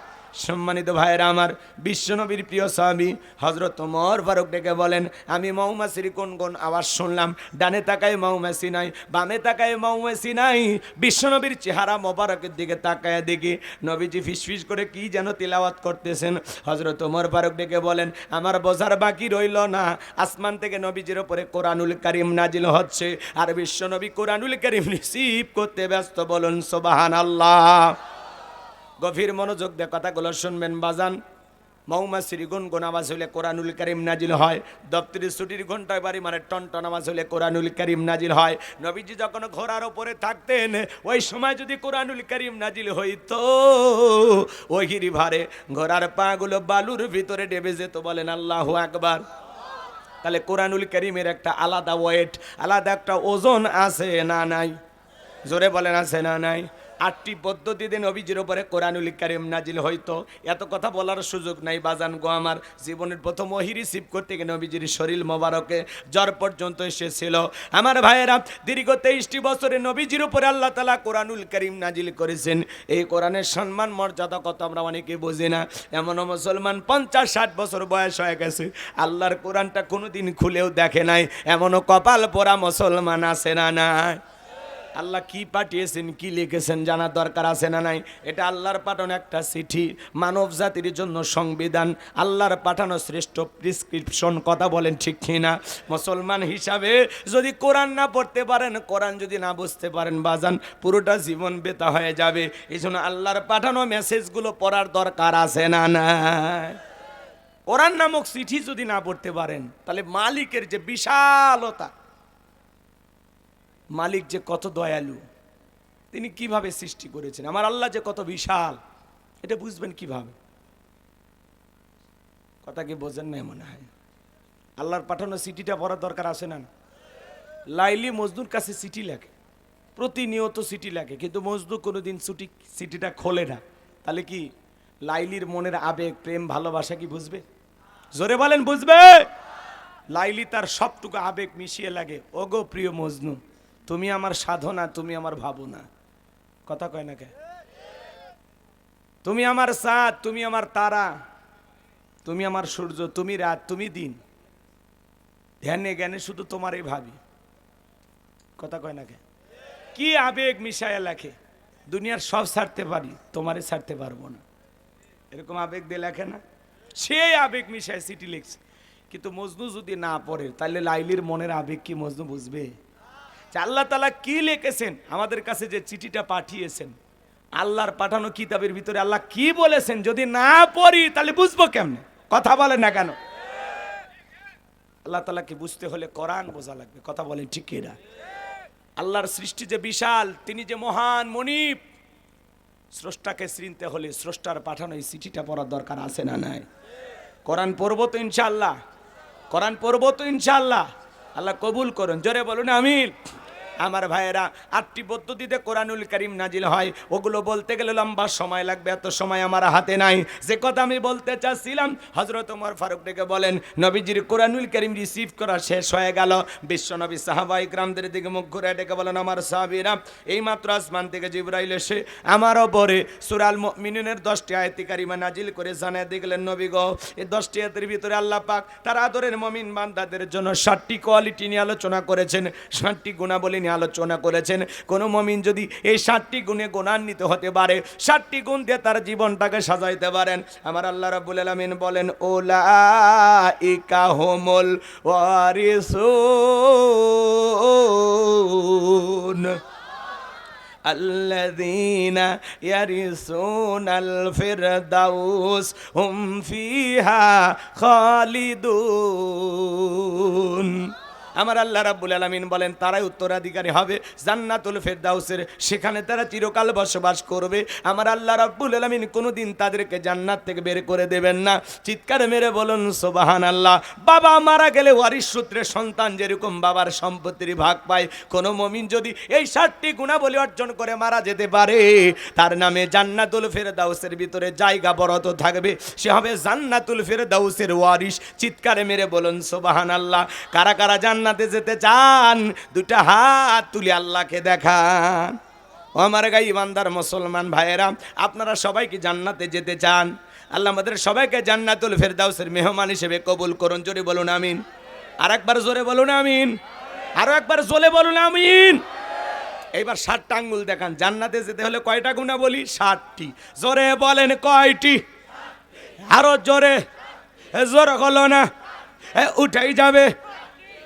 সম্মানিত ভাইয়েরা আমার, বিশ্বনবীর প্রিয় সাহাবী হযরত ওমর ফারুক ডেকে বলেন, আমি মৌমাছির কোন কোন আওয়াজ শুনলাম। ডানে তাকায় মৌমাছি নাই, বামে তাকায় মৌমাছি নাই। বিশ্বনবীর চেহারা মোবারকের দিকে তাকায় দেখি নবীজি ফিসফিস করে কি যেন তিলাওয়াত করতেছেন। হযরত ওমর ফারুক ডেকে বলেন, আমার বোঝার বাকি রইল না, আসমান থেকে নবীজির উপরে কোরআনুল কারীম নাজিল হচ্ছে আর বিশ্বনবী কোরআনুল কারীম রিসিভ করতে ব্যস্ত। বলুন সুবহানাল্লাহ। গভীর মনোযোগ দিয়ে কথাগুলো শুনবেন বাজান। মৌমাছির গুনগুন আওয়াজ হলে কোরআনুল কারীম নাজিল হয়। দপ্তরের ছুটির ঘন্টায় বাড়ি মানে টনটন আওয়াজ হলে কোরআনুল কারীম নাজিল হয়। নবীজি যখন ঘোড়ার ওপরে থাকতেন ওই সময় যদি কোরআনুল কারীম নাজিল হইতো, ওহির ভারে ঘোড়ার পাগুলো বালুর ভিতরে ডেবে যেত। বলেন আল্লাহু আকবার। তাহলে কোরআনুল কারীমের একটা আলাদা ওয়েট, আলাদা একটা ওজন আছে না নাই? জোরে বলেন আছে না নাই? 8টি পদ্ধতিতে নবীজির উপরে কোরআনুল কারীম নাজিল হইতো। এত কথা বলার সুযোগ নাই বাজান গো আমার। জীবনের প্রথম ওহী রিসিভ করতে গিয়ে নবীজির শরীর মোবারকে জ্বর পর্যন্ত এসেছিল। আমার ভাইয়েরা, দীর্ঘ 23টি বছরে নবীজির উপরে আল্লাহ তাআলা কোরআনুল কারীম নাজিল করেছেন। এই কোরআনের সম্মান মর্যাদা কত আমরা অনেকে বুঝি না। এমনও মুসলমান 50-60 বছর বয়স হয়ে গেছে, আল্লাহর কোরআনটা কোনোদিন খুলেও দেখে নাই। এমনও কপাল পোড়া মুসলমান আছে না নাই? আল্লাহ কি পাঠিয়েছেন, কি লিখেছেন জানা দরকার আছে না নাই? এটা আল্লাহর পাঠানো একটা চিঠি, মানব জাতির জন্য সংবিধান, আল্লাহর পাঠানো শ্রেষ্ঠ প্রেসক্রিপশন। কথা বলেন ঠিক কিনা? মুসলমান হিসাবে যদি কোরআন না পড়তে পারেন, কোরআন যদি না বুঝতে পারেন বাজান, পুরোটা জীবন বেতা হয়ে যাবে। এই জন্য আল্লাহর পাঠানো মেসেজগুলো পড়ার দরকার আছে না নাই? কোরআন নামক চিঠি যদি না পড়তে পারেন, তাহলে মালিকের যে বিশালতা, মালিক যে কত দয়ালু, তিনি কিভাবে সৃষ্টি করেছেন, আমার আল্লাহ যে কত বিশাল, এটা বুঝবেন কিভাবে? কথা কি বোঝেন না মনে হয়? আল্লাহর পাঠানো চিঠিটা পড়ার দরকার আছে না? লাইলি মজনুর কাছে চিঠি লেখে, প্রতিনিয়ত চিঠি লেখে, কিন্তু মজনু কোনোদিন চিঠিটা খোলে না। তাহলে কি লাইলির মনের আবেগ, প্রেম, ভালোবাসা কি বুঝবে? জোরে বলেন বুঝবে? লাইলি তার সবটুকু আবেগ মিশিয়ে লাগে, ওগো প্রিয় মজনু, তুমি আমার সাধনা, তুমি আমার ভাবনা। কথা কয় না কে? তুমি আমার চাঁদ, তুমি আমার তারা, তুমি আমার সূর্য, তুমি রাত, তুমি দিন, ধ্যানে জ্ঞানে শুধু তোমারই ভাবি। কথা কয় না কে? কি আবেগ মিশায়া লেখে, দুনিয়ার সব ছাড়তে পারি, তোমারে ছাড়তে পারবো না, এরকম আবেগ দিয়ে লেখে না? সেই আবেগ মিশায় চিঠি লিখছে। কিন্তু মজনু যদি না পড়ে, তাহলে লাইলির মনের আবেগ কি মজনু বুঝবে? আল্লাহ তাআলা কি লিখেছেন আমাদের কাছে, যে চিঠিটা পাঠিয়েছেন, আল্লাহর পাঠানো কিতাবের ভিতরে আল্লাহ কি বলেছেন, যদি না পড়ি তাহলে বুঝবো কেমনে? কথা বলেন না কেন? আল্লাহ তাআলাকে বুঝতে হলে কোরআন বোঝা লাগবে। কথা বলেন ঠিক কিনা? আল্লাহর সৃষ্টি যে বিশাল, তিনি যে মহান মনিব, স্রষ্টাকে চিনতে হলে স্রষ্টার পাঠানো এই চিঠিটা পড়ার দরকার আছে না নাই? কোরআন পড়বো তো ইনশাআল্লাহ, কোরআন পড়বো তো ইনশাআল্লাহ। আল্লাহ কবুল করুন, জোরে বলুন আমিন। আমার ভাইয়েরা, 8টি পদ্ধতিতে কোরআনুল কারীম নাজিল হয়। ওগুলো বলতে গেলে লম্বা সময় লাগবে, এত সময় আমার হাতে নাই। যে কথা আমি বলতে চাচ্ছিলাম, হযরত ওমর ফারুক ডেকে বলেন, নবীজির কোরআনুল কারীম রিসিভ করা শেষ হয়ে গেল। বিশ্বনবী সাহাবায়ে কিরামদের দিকে মুখ ঘুরে ডেকে বলেন, আমার সাহাবীরা, এইমাত্র আসমান থেকে জিবরাইল এসে আমার ওপরে সূরা আল মুমিনুনের 10টি আয়াতে কারিমা নাজিল করে জানিয়ে দিলেন, নবী গো, এই 10টি আয়াতের ভিতরে আল্লাহ পাক তার আদরের মুমিন বান্দাদের জন্য 7টি কোয়ালিটি নিয়ে আলোচনা করেছেন, 7টি গুণাবলী নিয়ে আলোচনা করেছেন। কোন মুমিন যদি এই 7টি গুণে গুণান্বিত হতে পারে, 7টি গুণ দিয়ে তার জীবনটাকে সাজাইতে পারেন, আমার আল্লাহ রাব্বুল আলামিন বলেন, উলাইকা হুমুল ওয়ারিসুন আল্লাযীনা ইয়ারিসুনাল ফিরদাউস হুম ফিহা খালিদুন। আমার আল্লাহ রাব্বুল আলামিন বলেন তারাই উত্তরাধিকারী হবে জান্নাতুল ফেরদাউসের, সেখানে তারা চিরকাল বসবাস করবে। আমার আল্লাহ রাব্বুল আলামিন কোনোদিন তাদেরকে জান্নাত থেকে বের করে দেবেন না। চিৎকার মেরে বলুন সুবহানাল্লাহ। বাবা মারা গেলে ওয়ারিশ সূত্রে সন্তান যেরকম বাবার সম্পত্তির ভাগ পায়, কোনো মুমিন যদি এই 7টি গুণাবলী অর্জন করে মারা যেতে পারে, তার নামে জান্নাতুল ফেরদাউসের ভিতরে জায়গা বরাদ্দ থাকবে, সে হবে জান্নাতুল ফেরদাউসের ওয়ারিশ। চিৎকারে মেরে বলুন সুবহানাল্লাহ। কারা কারা জান্নাতে যেতে চান? দুটা হাত তুলে আল্লাহকে দেখান। ও আমার গাই ইমানদার মুসলমান ভাইয়েরা, আপনারা সবাই কি জান্নাতে যেতে চান? আল্লাহ আমাদের সবাইকে জান্নাতুল ফেরদাউসের মেহমান হিসেবে কবুল করুন। জোরে বলুন আমিন। আর একবার জোরে বলুন আমিন। আরো একবার জোরে বলুন আমিন। এইবার 7টা আঙ্গুল দেখান। জান্নাতে যেতে হলে কয়টা গুণা বলি? 7টি। জোরে বলেন কয়টি? আরো জোরে। জোরে হলো না, উঠাই যাবে।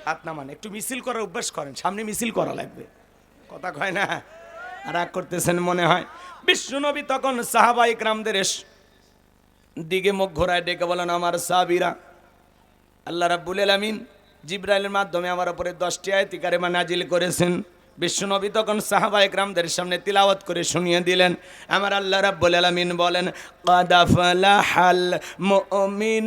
হাত নামান। একটু মিছিল করার অভ্যাস করেন, সামনে মিছিল করা লাগবে। কথা কয় না, রাগ করতেছেন মনে হয়। বিশ্বনবী তখন সাহাবা ইকরামদের দিকে মুখ ঘোরায় ডেকে বলেন, আমার সাহাবীরা, আল্লাহ রাব্বুল আলামিন জিবরাইলের মাধ্যমে আমার উপরে 10টি আয়াত কারিমা নাজিল করেছেন। বিশ্বনবী তখন সাহাবা ইকরামদের সামনে তিলাওয়াত করে শুনিয়ে দিলেন। আমার আল্লাহ রাব্বুল আলামিন বলেন, ক্বাদ আফলাহাল মুমিনুন।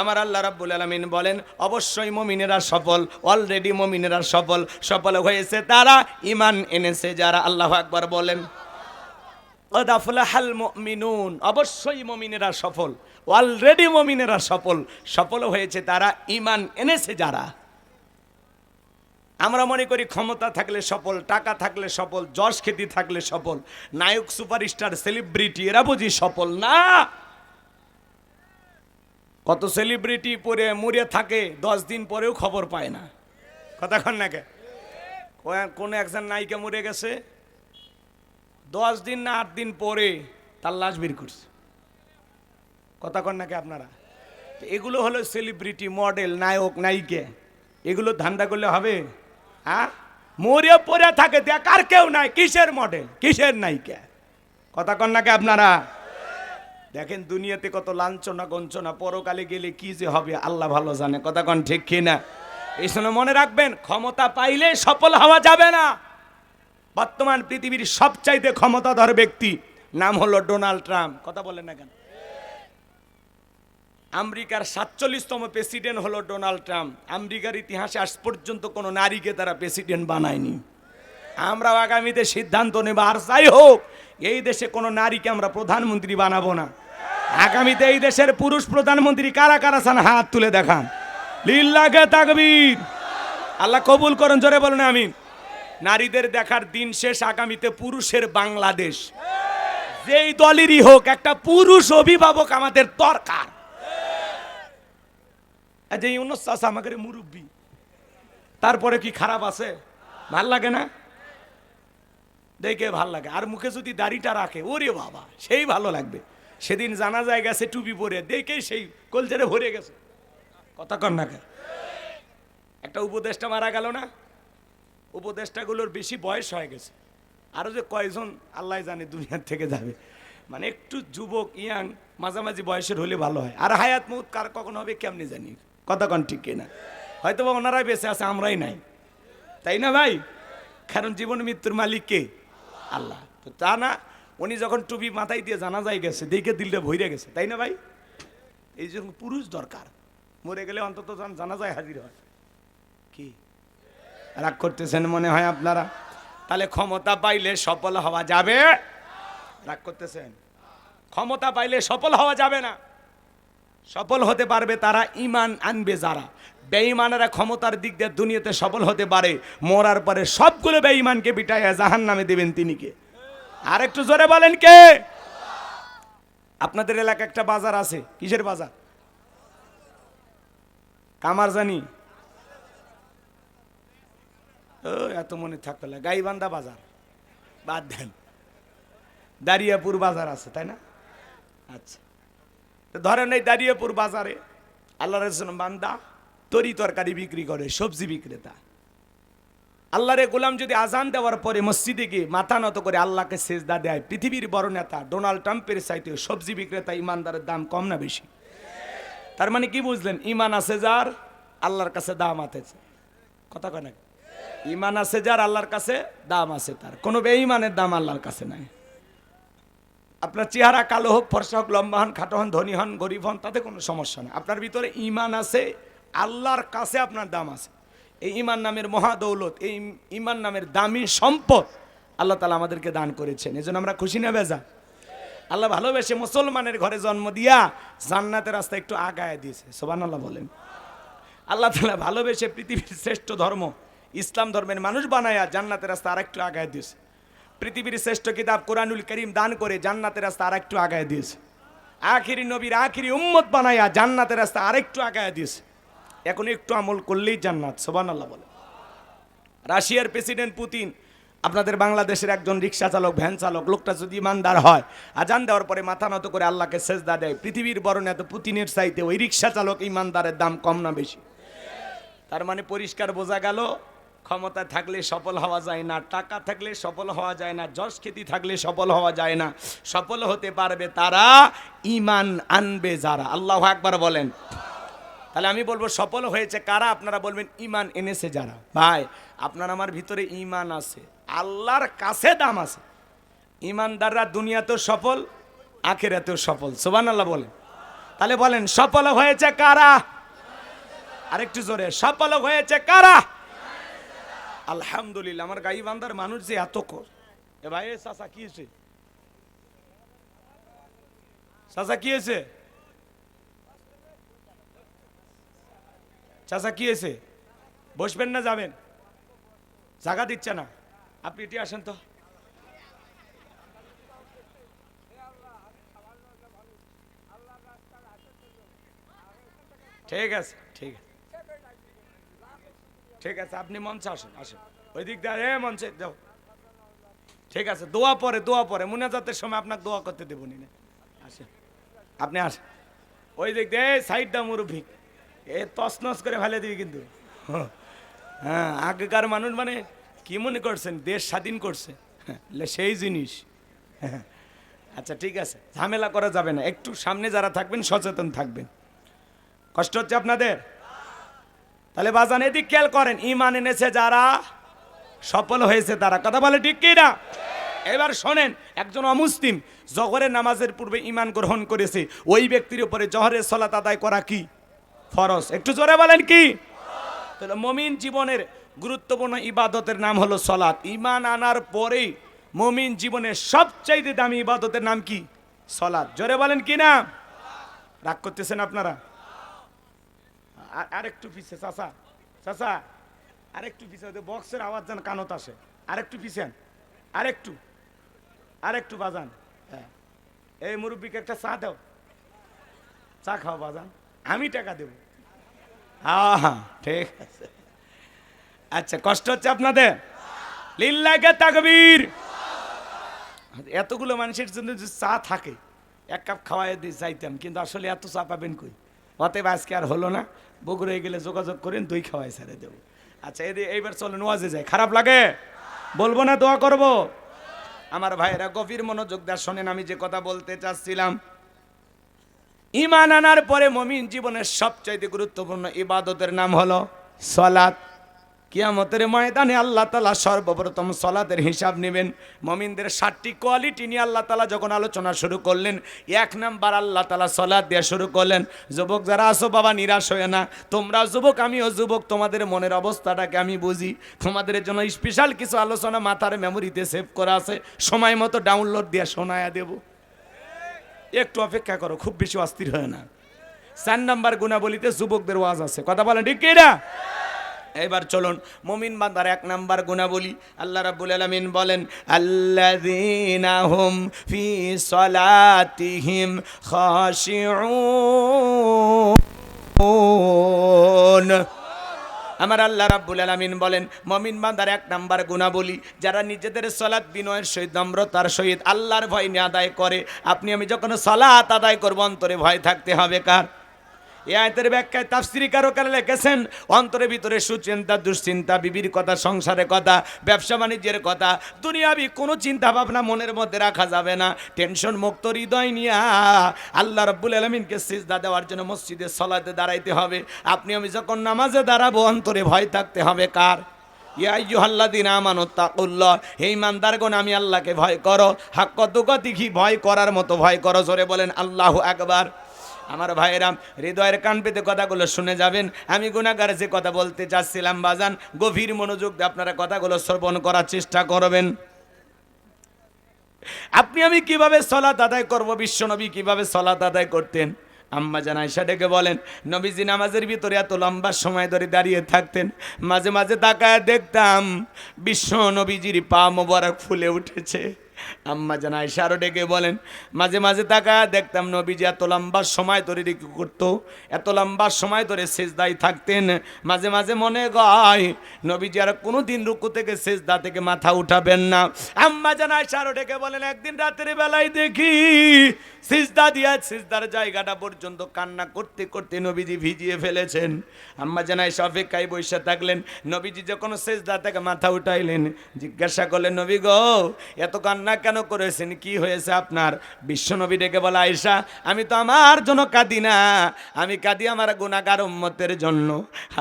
আমার আল্লাহ রাব্বুল আলামিন বলেন, অবশ্যই মুমিনেরা সফল, অলরেডি মুমিনেরা সফল। সফল হয়েছে তারা ঈমান এনেছে যারা। আল্লাহু আকবার বলেন। ক্বাদ আফলাহাল মুমিনুন, অবশ্যই মুমিনেরা সফল, অলরেডি মুমিনেরা সফল। সফল হয়েছে তারা ঈমান এনেছে যারা। আমরা মনে করি ক্ষমতা থাকলে সফল, টাকা থাকলে সফল, যশ খ্যাতি থাকলে সফল, নায়ক সুপারস্টার সেলিব্রিটি এরা বুঝি সফল না। কত সেলিব্রিটি পরে মরে থাকে, 10 দিন পরেও খবর পায় না। কথা কন না কে? কোন একজন নায়িকা মরে গেছে, 10 দিন না 8 দিন পরে তার লাশ বের করছে। কথা কন না কে আপনারা? এগুলো হলো সেলিব্রিটি, মডেল, নায়ক, নায়িকা। এগুলো ধান্দা করলে হবে? হ্যাঁ, মরে পড়ে থাকে, দেখার কেউ নাই, কিসের মডেল, কিসের নায়িকা? কথা কন না কে আপনারা? দেখেন দুনিয়াতে কত লাঞ্ছনা গঞ্চনা, পরকালে গেলে কি যে হবে আল্লাহ ভালো জানে। কথা কন ঠিক কিনা? এই সময় মনে রাখবেন, ক্ষমতা পাইলে সফল হওয়া যাবে না। বর্তমান পৃথিবীর সবচাইতে ক্ষমতাধর ব্যক্তি নাম হলো ডোনাল্ড ট্রাম্প। কথা বলেন না কেন? আমেরিকার 47তম প্রেসিডেন্ট হলো ডোনাল্ড ট্রাম্প। আমেরিকার ইতিহাসে আজ পর্যন্ত কোনো নারীকে তারা প্রেসিডেন্ট বানায়নি। আমরাও আগামীতে সিদ্ধান্ত নেব, আর যাই হোক এই দেশে কোনো নারীকে আমরা প্রধানমন্ত্রী বানাবো না। আগামীতে এই দেশের পুরুষ প্রধানমন্ত্রী কারা কারা চান হাত তুলে দেখান। লিল্লাহে তাকবীর। আল্লাহ কবুল করুন। জোরে বলুন আমিন। নারীদের দেখার দিন শেষ। আগামীতে পুরুষের বাংলাদেশ। যেই দলেরই হোক একটা পুরুষ অভিভাবক আমাদের দরকার। যে ইউনুস চাচা আমাকে মুরব্বী, তারপরে কি খারাপ আছে? ভাল লাগে না? দেখে ভাল লাগে। আর মুখে যদি দাড়িটা রাখে, ওরে বাবা, সেই ভালো লাগবে। সেদিন জানাজায় গেছে টুপি পরে, দেখে সেই কলজেরে ভরে গেছে। কথা কন না? একটা উপদেষ্টা মারা গেল না? উপদেষ্টাগুলোর বেশি বয়স হয়ে গেছে, আরো যে কয়জন আল্লাহ জানে দুনিয়ার থেকে যাবে। মানে একটু যুবক, ইয়াং, মাঝামাঝি বয়সের হলে ভালো হয়। আর হায়াত মউত কার কখন হবে কেমনি জানি। কথা কন ঠিক কিনা? হয়তো বা ওনারাই বেঁচে আছে, আমরাই নাই, তাই না ভাই? কারণ জীবন মৃত্যুর মালিক কে? আল্লাহ। তো তা না, উনি যখন টুপি মাথায় দিয়ে জানাজায় গেছে, দেখে দিলটা ভইরে গেছে, তাই না ভাই? এই জন্য পুরুষ দরকার। মরে গেলে অন্তত জানাজায় হাজির হয়। কি রাগ করতেছেন মনে হয় আপনারা? তাহলে ক্ষমতা পাইলে সফল হওয়া যাবে? রাগ করতেছেন? ক্ষমতা পাইলে সফল হওয়া যাবে না। সফল হতে পারবে তারা ঈমান আনবে যারা। বেঈমানেরা ক্ষমতার দিক দিয়ে দুনিয়াতে সফল হতে পারে, মরার পরে সবগুলো বেঈমানকে পিটাইয়া জাহান্নামে দিবেন তিনি কে? আর একটু জোরে বলেন কে? আপনাদের এলাকায় একটা বাজার আছে। কিসের বাজার? কামারজানি? ও এত মনে থাকতো না। গাইবান্ধা বাজার বাদ দেন, দারিয়াপুর বাজার আছে, তাই না? আচ্ছা, তো ধরেন এই দারিয়াপুর বাজারে আল্লাহর রাসূল বান্দা তরি তরকারি বিক্রি করে, সবজি বিক্রেতা। আল্লাহরে গোলাম যদি আজান দেওয়ার পরে মসজিদে গিয়ে মাথা নত করে আল্লাহকে সেজদা দেয়, পৃথিবীর বড় নেতা ডোনাল্ড ট্রাম্পের চাইতে সবজি বিক্রেতা ইমানদারের দাম কম না বেশি? তার মানে কি বুঝলেন? ইমান আছে যার, আল্লাহর কাছে দাম আছে। কথা কয় না? ইমান আছে যার, আল্লাহর কাছে দাম আছে তার। কোনো বেঈমানের দাম আল্লাহর কাছে নাই। আপনার চেহারা কালো হোক, ফর্সা হোক, লম্বা হন, খাটো হন, ধনী হন, গরিব হন, তাতে কোনো সমস্যা নেই। আপনার ভিতরে ইমান আছে, আল্লাহর কাছে আপনার দাম আছে। এই ইমান নামের মহাদৌলত, এই ইমান নামের দামি সম্পদ আল্লাহ তাআলা আমাদেরকে দান করেছেন। এজন্য আমরা খুশি না বেজা? আল্লাহ ভালোবেসে মুসলমানের ঘরে জন্ম দিয়া জান্নাতের রাস্তা একটু আগায় দিয়েছে। সুবহানাল্লাহ বলেন। আল্লাহ তাআলা ভালোবেসে পৃথিবীর শ্রেষ্ঠ ধর্ম ইসলাম ধর্মের মানুষ বানায়া জান্নাতের রাস্তা আরেকটু আগায় দিয়েছে। পৃথিবীর শ্রেষ্ঠ কিতাব কোরআনুল কারীম দান করে জান্নাতের রাস্তা আরেকটু আগায় দিয়েছে। আখিরি নবীর আখিরি উম্মত বানায়া জান্নাতের রাস্তা আরেকটু আগায় দিয়েছে। এখন একটু আমল করলেই জান্নাত। সুবহানাল্লাহ বলেন। রাশিয়ার প্রেসিডেন্ট পুতিন আপনাদের বাংলাদেশের একজন রিক্সা চালক, ভ্যান চালক, লোকটা যদি ইমানদার হয়, আজান দেওয়ার পরে মাথা নত করে আল্লাহকে সেজদা দেয়, পৃথিবীর বড় নেতা পুতিনের চাইতে ওই রিক্সা চালক ইমানদারের দাম কম না বেশি? তার মানে পরিষ্কার বোঝা গেল, ক্ষমতা থাকলে সফল হওয়া যায় না, টাকা থাকলে সফল হওয়া যায় না, যশ খ্যাতি থাকলে সফল হওয়া যায় না। সফল হতে পারবে তারা ইমান আনবে যারা। আল্লাহু আকবার বলেন। তাহলে আমি বলবো সফল হয়েছে কারা? আপনারা বলবেন ইমান এনেছে যারা। ভাই, আপনার আমার ভিতরে ইমান আছে, আল্লাহর কাছে দাম আছে। ইমানদাররা দুনিয়াতেও সফল, আখিরাতেও সফল। সুবহানাল্লাহ বলেন। তাহলে বলেন সফল হয়েছে কারা? আরেকটু জোরে, সফল হয়েছে কারা? আলহামদুলিল্লাহ। আমার গাইবান্ধার মানুষ যে এত কর। এ ভাই, চাচা কি হয়েছে? চাচা কি হয়েছে? চাচা কি হয়েছে? বসবেন না যাবেন? জায়গা দিচ্ছে না। আপনি এটি আসেন তো। ঠিক আছে, ঠিক আছে, ঠিক আছে। আপনি মঞ্চে আসেন, আসেন ওই দিক দিয়ে। মঞ্চে যাও। ঠিক আছে, দোয়া পরে, দোয়া পরে। মুনাজাতের সময় আপনাকে দোয়া করতে দেবো না। আসেন, আপনি আসেন ওই দিক দিয়ে। সাইডটা মুরব্বী এ তছনছ করে ফেলে দিবি কিন্তু। হ্যাঁ, আগেকার মানুষ মানে কি মনে করছেন দেশ স্বাধীন করছে? সেই জিনিস। আচ্ছা ঠিক আছে, ঝামেলা করা যাবে না। একটু সামনে যারা থাকবেন সচেতন থাকবেন। কষ্ট হচ্ছে আপনাদের? তাহলে বাজান এদিক খেয়াল করেন, ইমান এনেছে যারা, সফল হয়েছে তারা। কথা বলে ঠিক কি না? এবার শোনেন, একজন অমুসলিম জোহরের নামাজের পূর্বে ইমান গ্রহণ করেছে, ওই ব্যক্তির উপরে জোহরের সালাত আদায় করা কি ফরজ? একটু জোরে বলেন কি? তাহলে মুমিন জীবনের গুরুত্বপূর্ণ ইবাদতের নাম হলো সালাত। ইমান আনার পরেই মুমিন জীবনের সবচাইতে দামি ইবাদতের নাম কি? সালাত। জোরে বলেন কি না? রাগ করতেছেন আপনারা? আরেকটু পিছে চাচা, চাচা আরেকটু পিছে, বক্সের আওয়াজ যেন কানত আসে। আরেকটু পিছেন, আরেকটু, আরেকটু বাজান। হ্যাঁ, এই মুরব্বীকে একটা চা দাও। চা খাও বাজান, আমি টাকা দেব। হ্যাঁ হ্যাঁ, ঠিক আছে। আচ্ছা, কষ্ট হচ্ছে আপনাদের? লিল্লাহে তাকবীর। এতগুলো মানুষের জন্য যে চা থাকে, এক কাপ খাওয়াই দিয়ে যাইতাম, কিন্তু আসলে এত চা পাবেন কই? অতএব আজকে আর হলো না। বগুড়ায় গেলে যোগাযোগ করেন, দই খাওয়াই ছেড়ে দেবো। আচ্ছা, এইবার চলেন ওয়াজে যাই। খারাপ লাগে? বলবো না, দোয়া করব? আমার ভাইয়েরা গভীর মনোযোগ দিয়ে শোনেন, আমি যে কথা বলতে চাচ্ছিলাম। ঈমান আনার পরে মুমিন জীবনের সবচাইতে গুরুত্বপূর্ণ ইবাদতের নাম হলো সালাত। কিয়ামতের ময়দানে আল্লাহ তাআলা সর্বপ্রথম সালাতের হিসাব নেবেন। মুমিনদের 7টি কোয়ালিটি নিয়ে আল্লাহ তাআলা যখন আলোচনা শুরু করলেন, 1 নাম্বার আল্লাহ তাআলা সালাত দিয়ে শুরু করলেন। যুবক যারা আছো বাবা, নিরাশ হয়ে না। তোমরা যুবক, আমিও যুবক, তোমাদের মনের অবস্থাটাকে আমি বুঝি। তোমাদের জন্য স্পেশাল কিছু আলোচনা মাথার মেমোরিতে সেভ করা আছে, সময় মতো ডাউনলোড দিয়ে শোনায়া দেব। একটু অপেক্ষা করো, খুব বেশি অস্থির হয় না। 4 নাম্বার গুণাবলীতে যুবকদের ওয়াজ আছে। কথা বলেন ঠিক কি না? এবার চলুন, মুমিন বান্দার 1 নাম্বার গুণাবলী আল্লাহ রাব্বুল আলামিন বলেন, আল্লাযীনা হুম ফি সালাতিহিম খাশিউন। আমার আল্লাহ রাব্বুল আলামিন বলেন, মুমিন বান্দার 1 নাম্বার গুণাবলী, যারা নিজেদের সালাত বিনয়ের সহিত, নম্রতার সহিত, আল্লাহর ভয় নিয়ে আদায় করে। আপনি আমি যখন সালাত আদায় করব, অন্তরে ভয় থাকতে হবে কার? এই আয়াতের ব্যাখ্যায় তাফসীরকাররা লিখেছেন, অন্তরের ভিতরে সুচিন্তা, দুশ্চিন্তা, বিবির কথা, সংসারের কথা, ব্যবসা বাণিজ্যের কথা, দুনিয়াবি কোনো চিন্তা ভাবনা মনের মধ্যে রাখা যাবে না। টেনশন মুক্ত হৃদয় নিয়ে আল্লাহ রাব্বুল আলামিনকে সিজদা দেওয়ার জন্য মসজিদে সালাতে দাঁড়াইতে হবে। আপনি আমি যখন নামাজে দাঁড়াবো অন্তরে ভয় থাকতে হবে কার? ইয়া আইয়ুহাল্লাযীনা আমানু তাকুল্লাহ, হে ঈমানদারগণ আমি আল্লাহকে ভয় করো। হাক্ক তুকাতিহি, ভয় করার মতো ভয় করো। জোরে বলেন আল্লাহু আকবার। আমার ভাইয়েরা, হৃদয়ের কান পেতে কথাগুলো শুনে যাবেন। আমি গুনাহগার যে কথা বলতে চাচ্ছিলাম বাজান, গভীর মনোযোগ দিয়ে আপনারা কথাগুলো শ্রবণ করার চেষ্টা করবেন। আপনি আমি কিভাবে সালাত আদায় করব, বিশ্বনবী কিভাবে সালাত আদায় করতেন? আম্মা জান আয়েশা ডেকে বলেন, নবীজি নামাজের ভিতরে এত লম্বা সময় ধরে দাঁড়িয়ে থাকতেন, মাঝে মাঝে তাকায় দেখতাম বিশ্ব নবীজির পা মোবারক ফুলে উঠেছে। আম্মা জান আয়েশা আরো ডেকে বলেন, মাঝে মাঝে তাকায় দেখতাম নবীজি এত লম্বা সময় ধরে কি করতো, এত লম্বা সময় ধরে সিজদায় থাকতেন। মাঝে মাঝে মনে হয় নবীজি আর কোনোদিন রুকু থেকে সিজদা থেকে মাথা উঠাবেন না। আম্মা জান আয়েশা আরো ডেকে বলেন, একদিন রাতের বেলায় দেখি সিজদা দিয়া সিজদার জায়গাটা পর্যন্ত কান্না করতে করতে নবীজি ভিজিয়ে ফেলেছেন। আম্মা জান আয়েশা অপেক্ষায় বসে থাকলেন। নবীজি যখন সিজদা থেকে মাথা উঠাইলেন, জিজ্ঞাসা করলেন, নবী গো এত কান্না কেন করেছেন, কি হয়েছে আপনার? বিশ্ব নবী ডেকে বলে, আয়েশা আমি তো আমার জন্য কাঁদি না, আমি কাঁদি আমার গুনাহগার উম্মতের জন্য।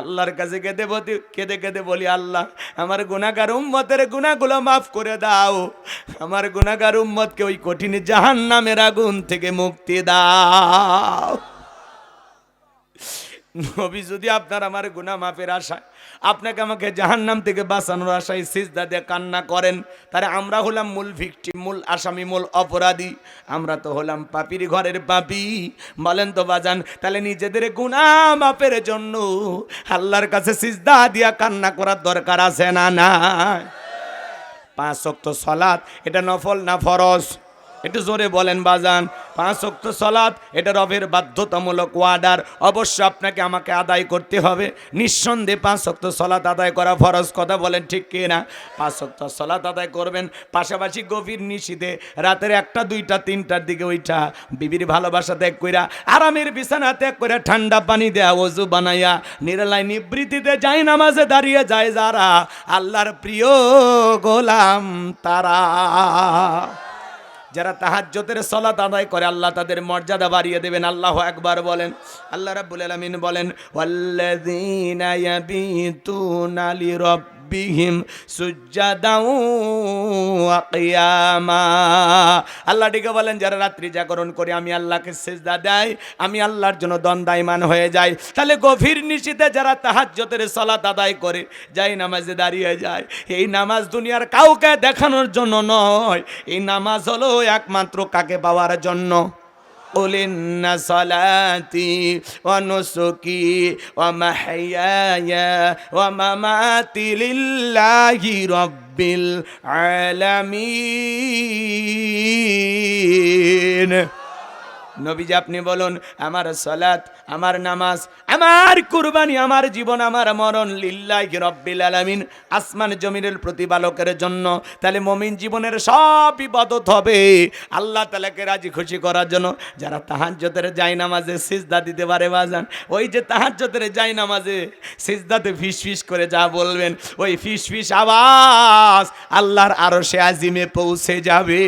আল্লাহর কাছে কেঁদে কেঁদে বলি, আল্লাহ আমার গুনাহগার উম্মতের গুনাহগুলো মাফ করে দাও, আমার গুনাহগার উম্মতকে ওই কঠিন জাহান্নামের আগুন থেকে মুক্তি দাও। নবী যদি আপনার আমার গুনাহ মাফের আশায়, আপনাকে আমাকে জাহান্নাম থেকে বাঁচানোর আশায় সিজদা দিয়ে কান্না করেন, তাহলে আমরা হলাম মূল ভিকটিম, মূল আসামি, মূল অপরাধী। আমরা তো হলাম পাপীর ঘরের পাপী। বলেন তো বাজান, তাহলে নিজেদের গুনাহ মাফের জন্য আল্লাহর কাছে সিজদা দিয়া কান্না করার দরকার আছে না? না। 5 ওয়াক্ত সালাত এটা নফল না ফরজ? একটু জোরে বলেন বাজান। 5 ওয়াক্ত সালাত এটা রবের বাধ্যতামূলক ওয়ার্ডার, অবশ্য আপনাকে আমাকে আদায় করতে হবে। নিঃসন্দেহে 5 ওয়াক্ত সালাত আদায় করা ফরজ, কথা বলেন ঠিক কি না? 5 ওয়াক্ত সালাত আদায় করবেন, পাশাপাশি গভীর নিশীথে রাতের 1টা 2টা 3টার দিকে ওইটা বিবির ভালোবাসা ত্যাগ কইরা, আরামের বিছানা ত্যাগ কইরা, ঠান্ডা পানি দেয়া ওযু বানাইয়া নিরালায় নিবৃত্তিতে যায় নামাজে দাঁড়িয়ে যায় যারা, আল্লাহর প্রিয় গোলাম তারা। যারা তাহাজ্জুদের সালাত আদায় করে আল্লাহ তাদের মর্যাদা বাড়িয়ে দেবেন। আল্লাহু আকবার বলেন। আল্লাহ রাব্বুল আলামিন বলেন, ওয়াল্লাযীনা ইয়াবিতুনা লিরাব্বিহিম সুজদাও ওয়া কিয়ামা। আল্লাহ ডেকে বলেন, যারা রাত্রি জাগরণ করে আমি আল্লাহকে সিজদা দেয়, আমি আল্লাহর জন্য দণ্ডায়মান হয়ে যাই। তাহলে গভীর নিশীথে যারা তাহাজ্জুদের সালাত আদায় করে যাই নামাজে দাঁড়িয়ে যায়, এই নামাজ দুনিয়ার কাউকে দেখানোর জন্য নয়, এই নামাজ হলো একমাত্র কাকে পাওয়ার জন্য? قل إن صلاتي ونسكي ومحياي ومماتي لله رب العالمين। নবীজি আপনি বলুন, আমার সালাত, আমার নামাজ, আমার কুরবানি, আমার জীবন, আমার মরণ লিল্লাহি রাব্বিল আলামিন, আসমান জমিনের প্রতিপালকের জন্য। তাহলে মুমিন জীবনের সব ইবাদত হবে আল্লাহ তাআলাকে রাজি খুশি করার জন্য। যারা তাহাজ্জুদের জায়নামাজে সিজদা দিতে পারে বাজান, ওই যে তাহাজ্জুদের জায়নামাজে সিজদাতে ফিসফিস করে যা বলবেন, ওই ফিসফিস আওয়াজ আল্লাহর আরশে আজিমে পৌঁছে যাবে।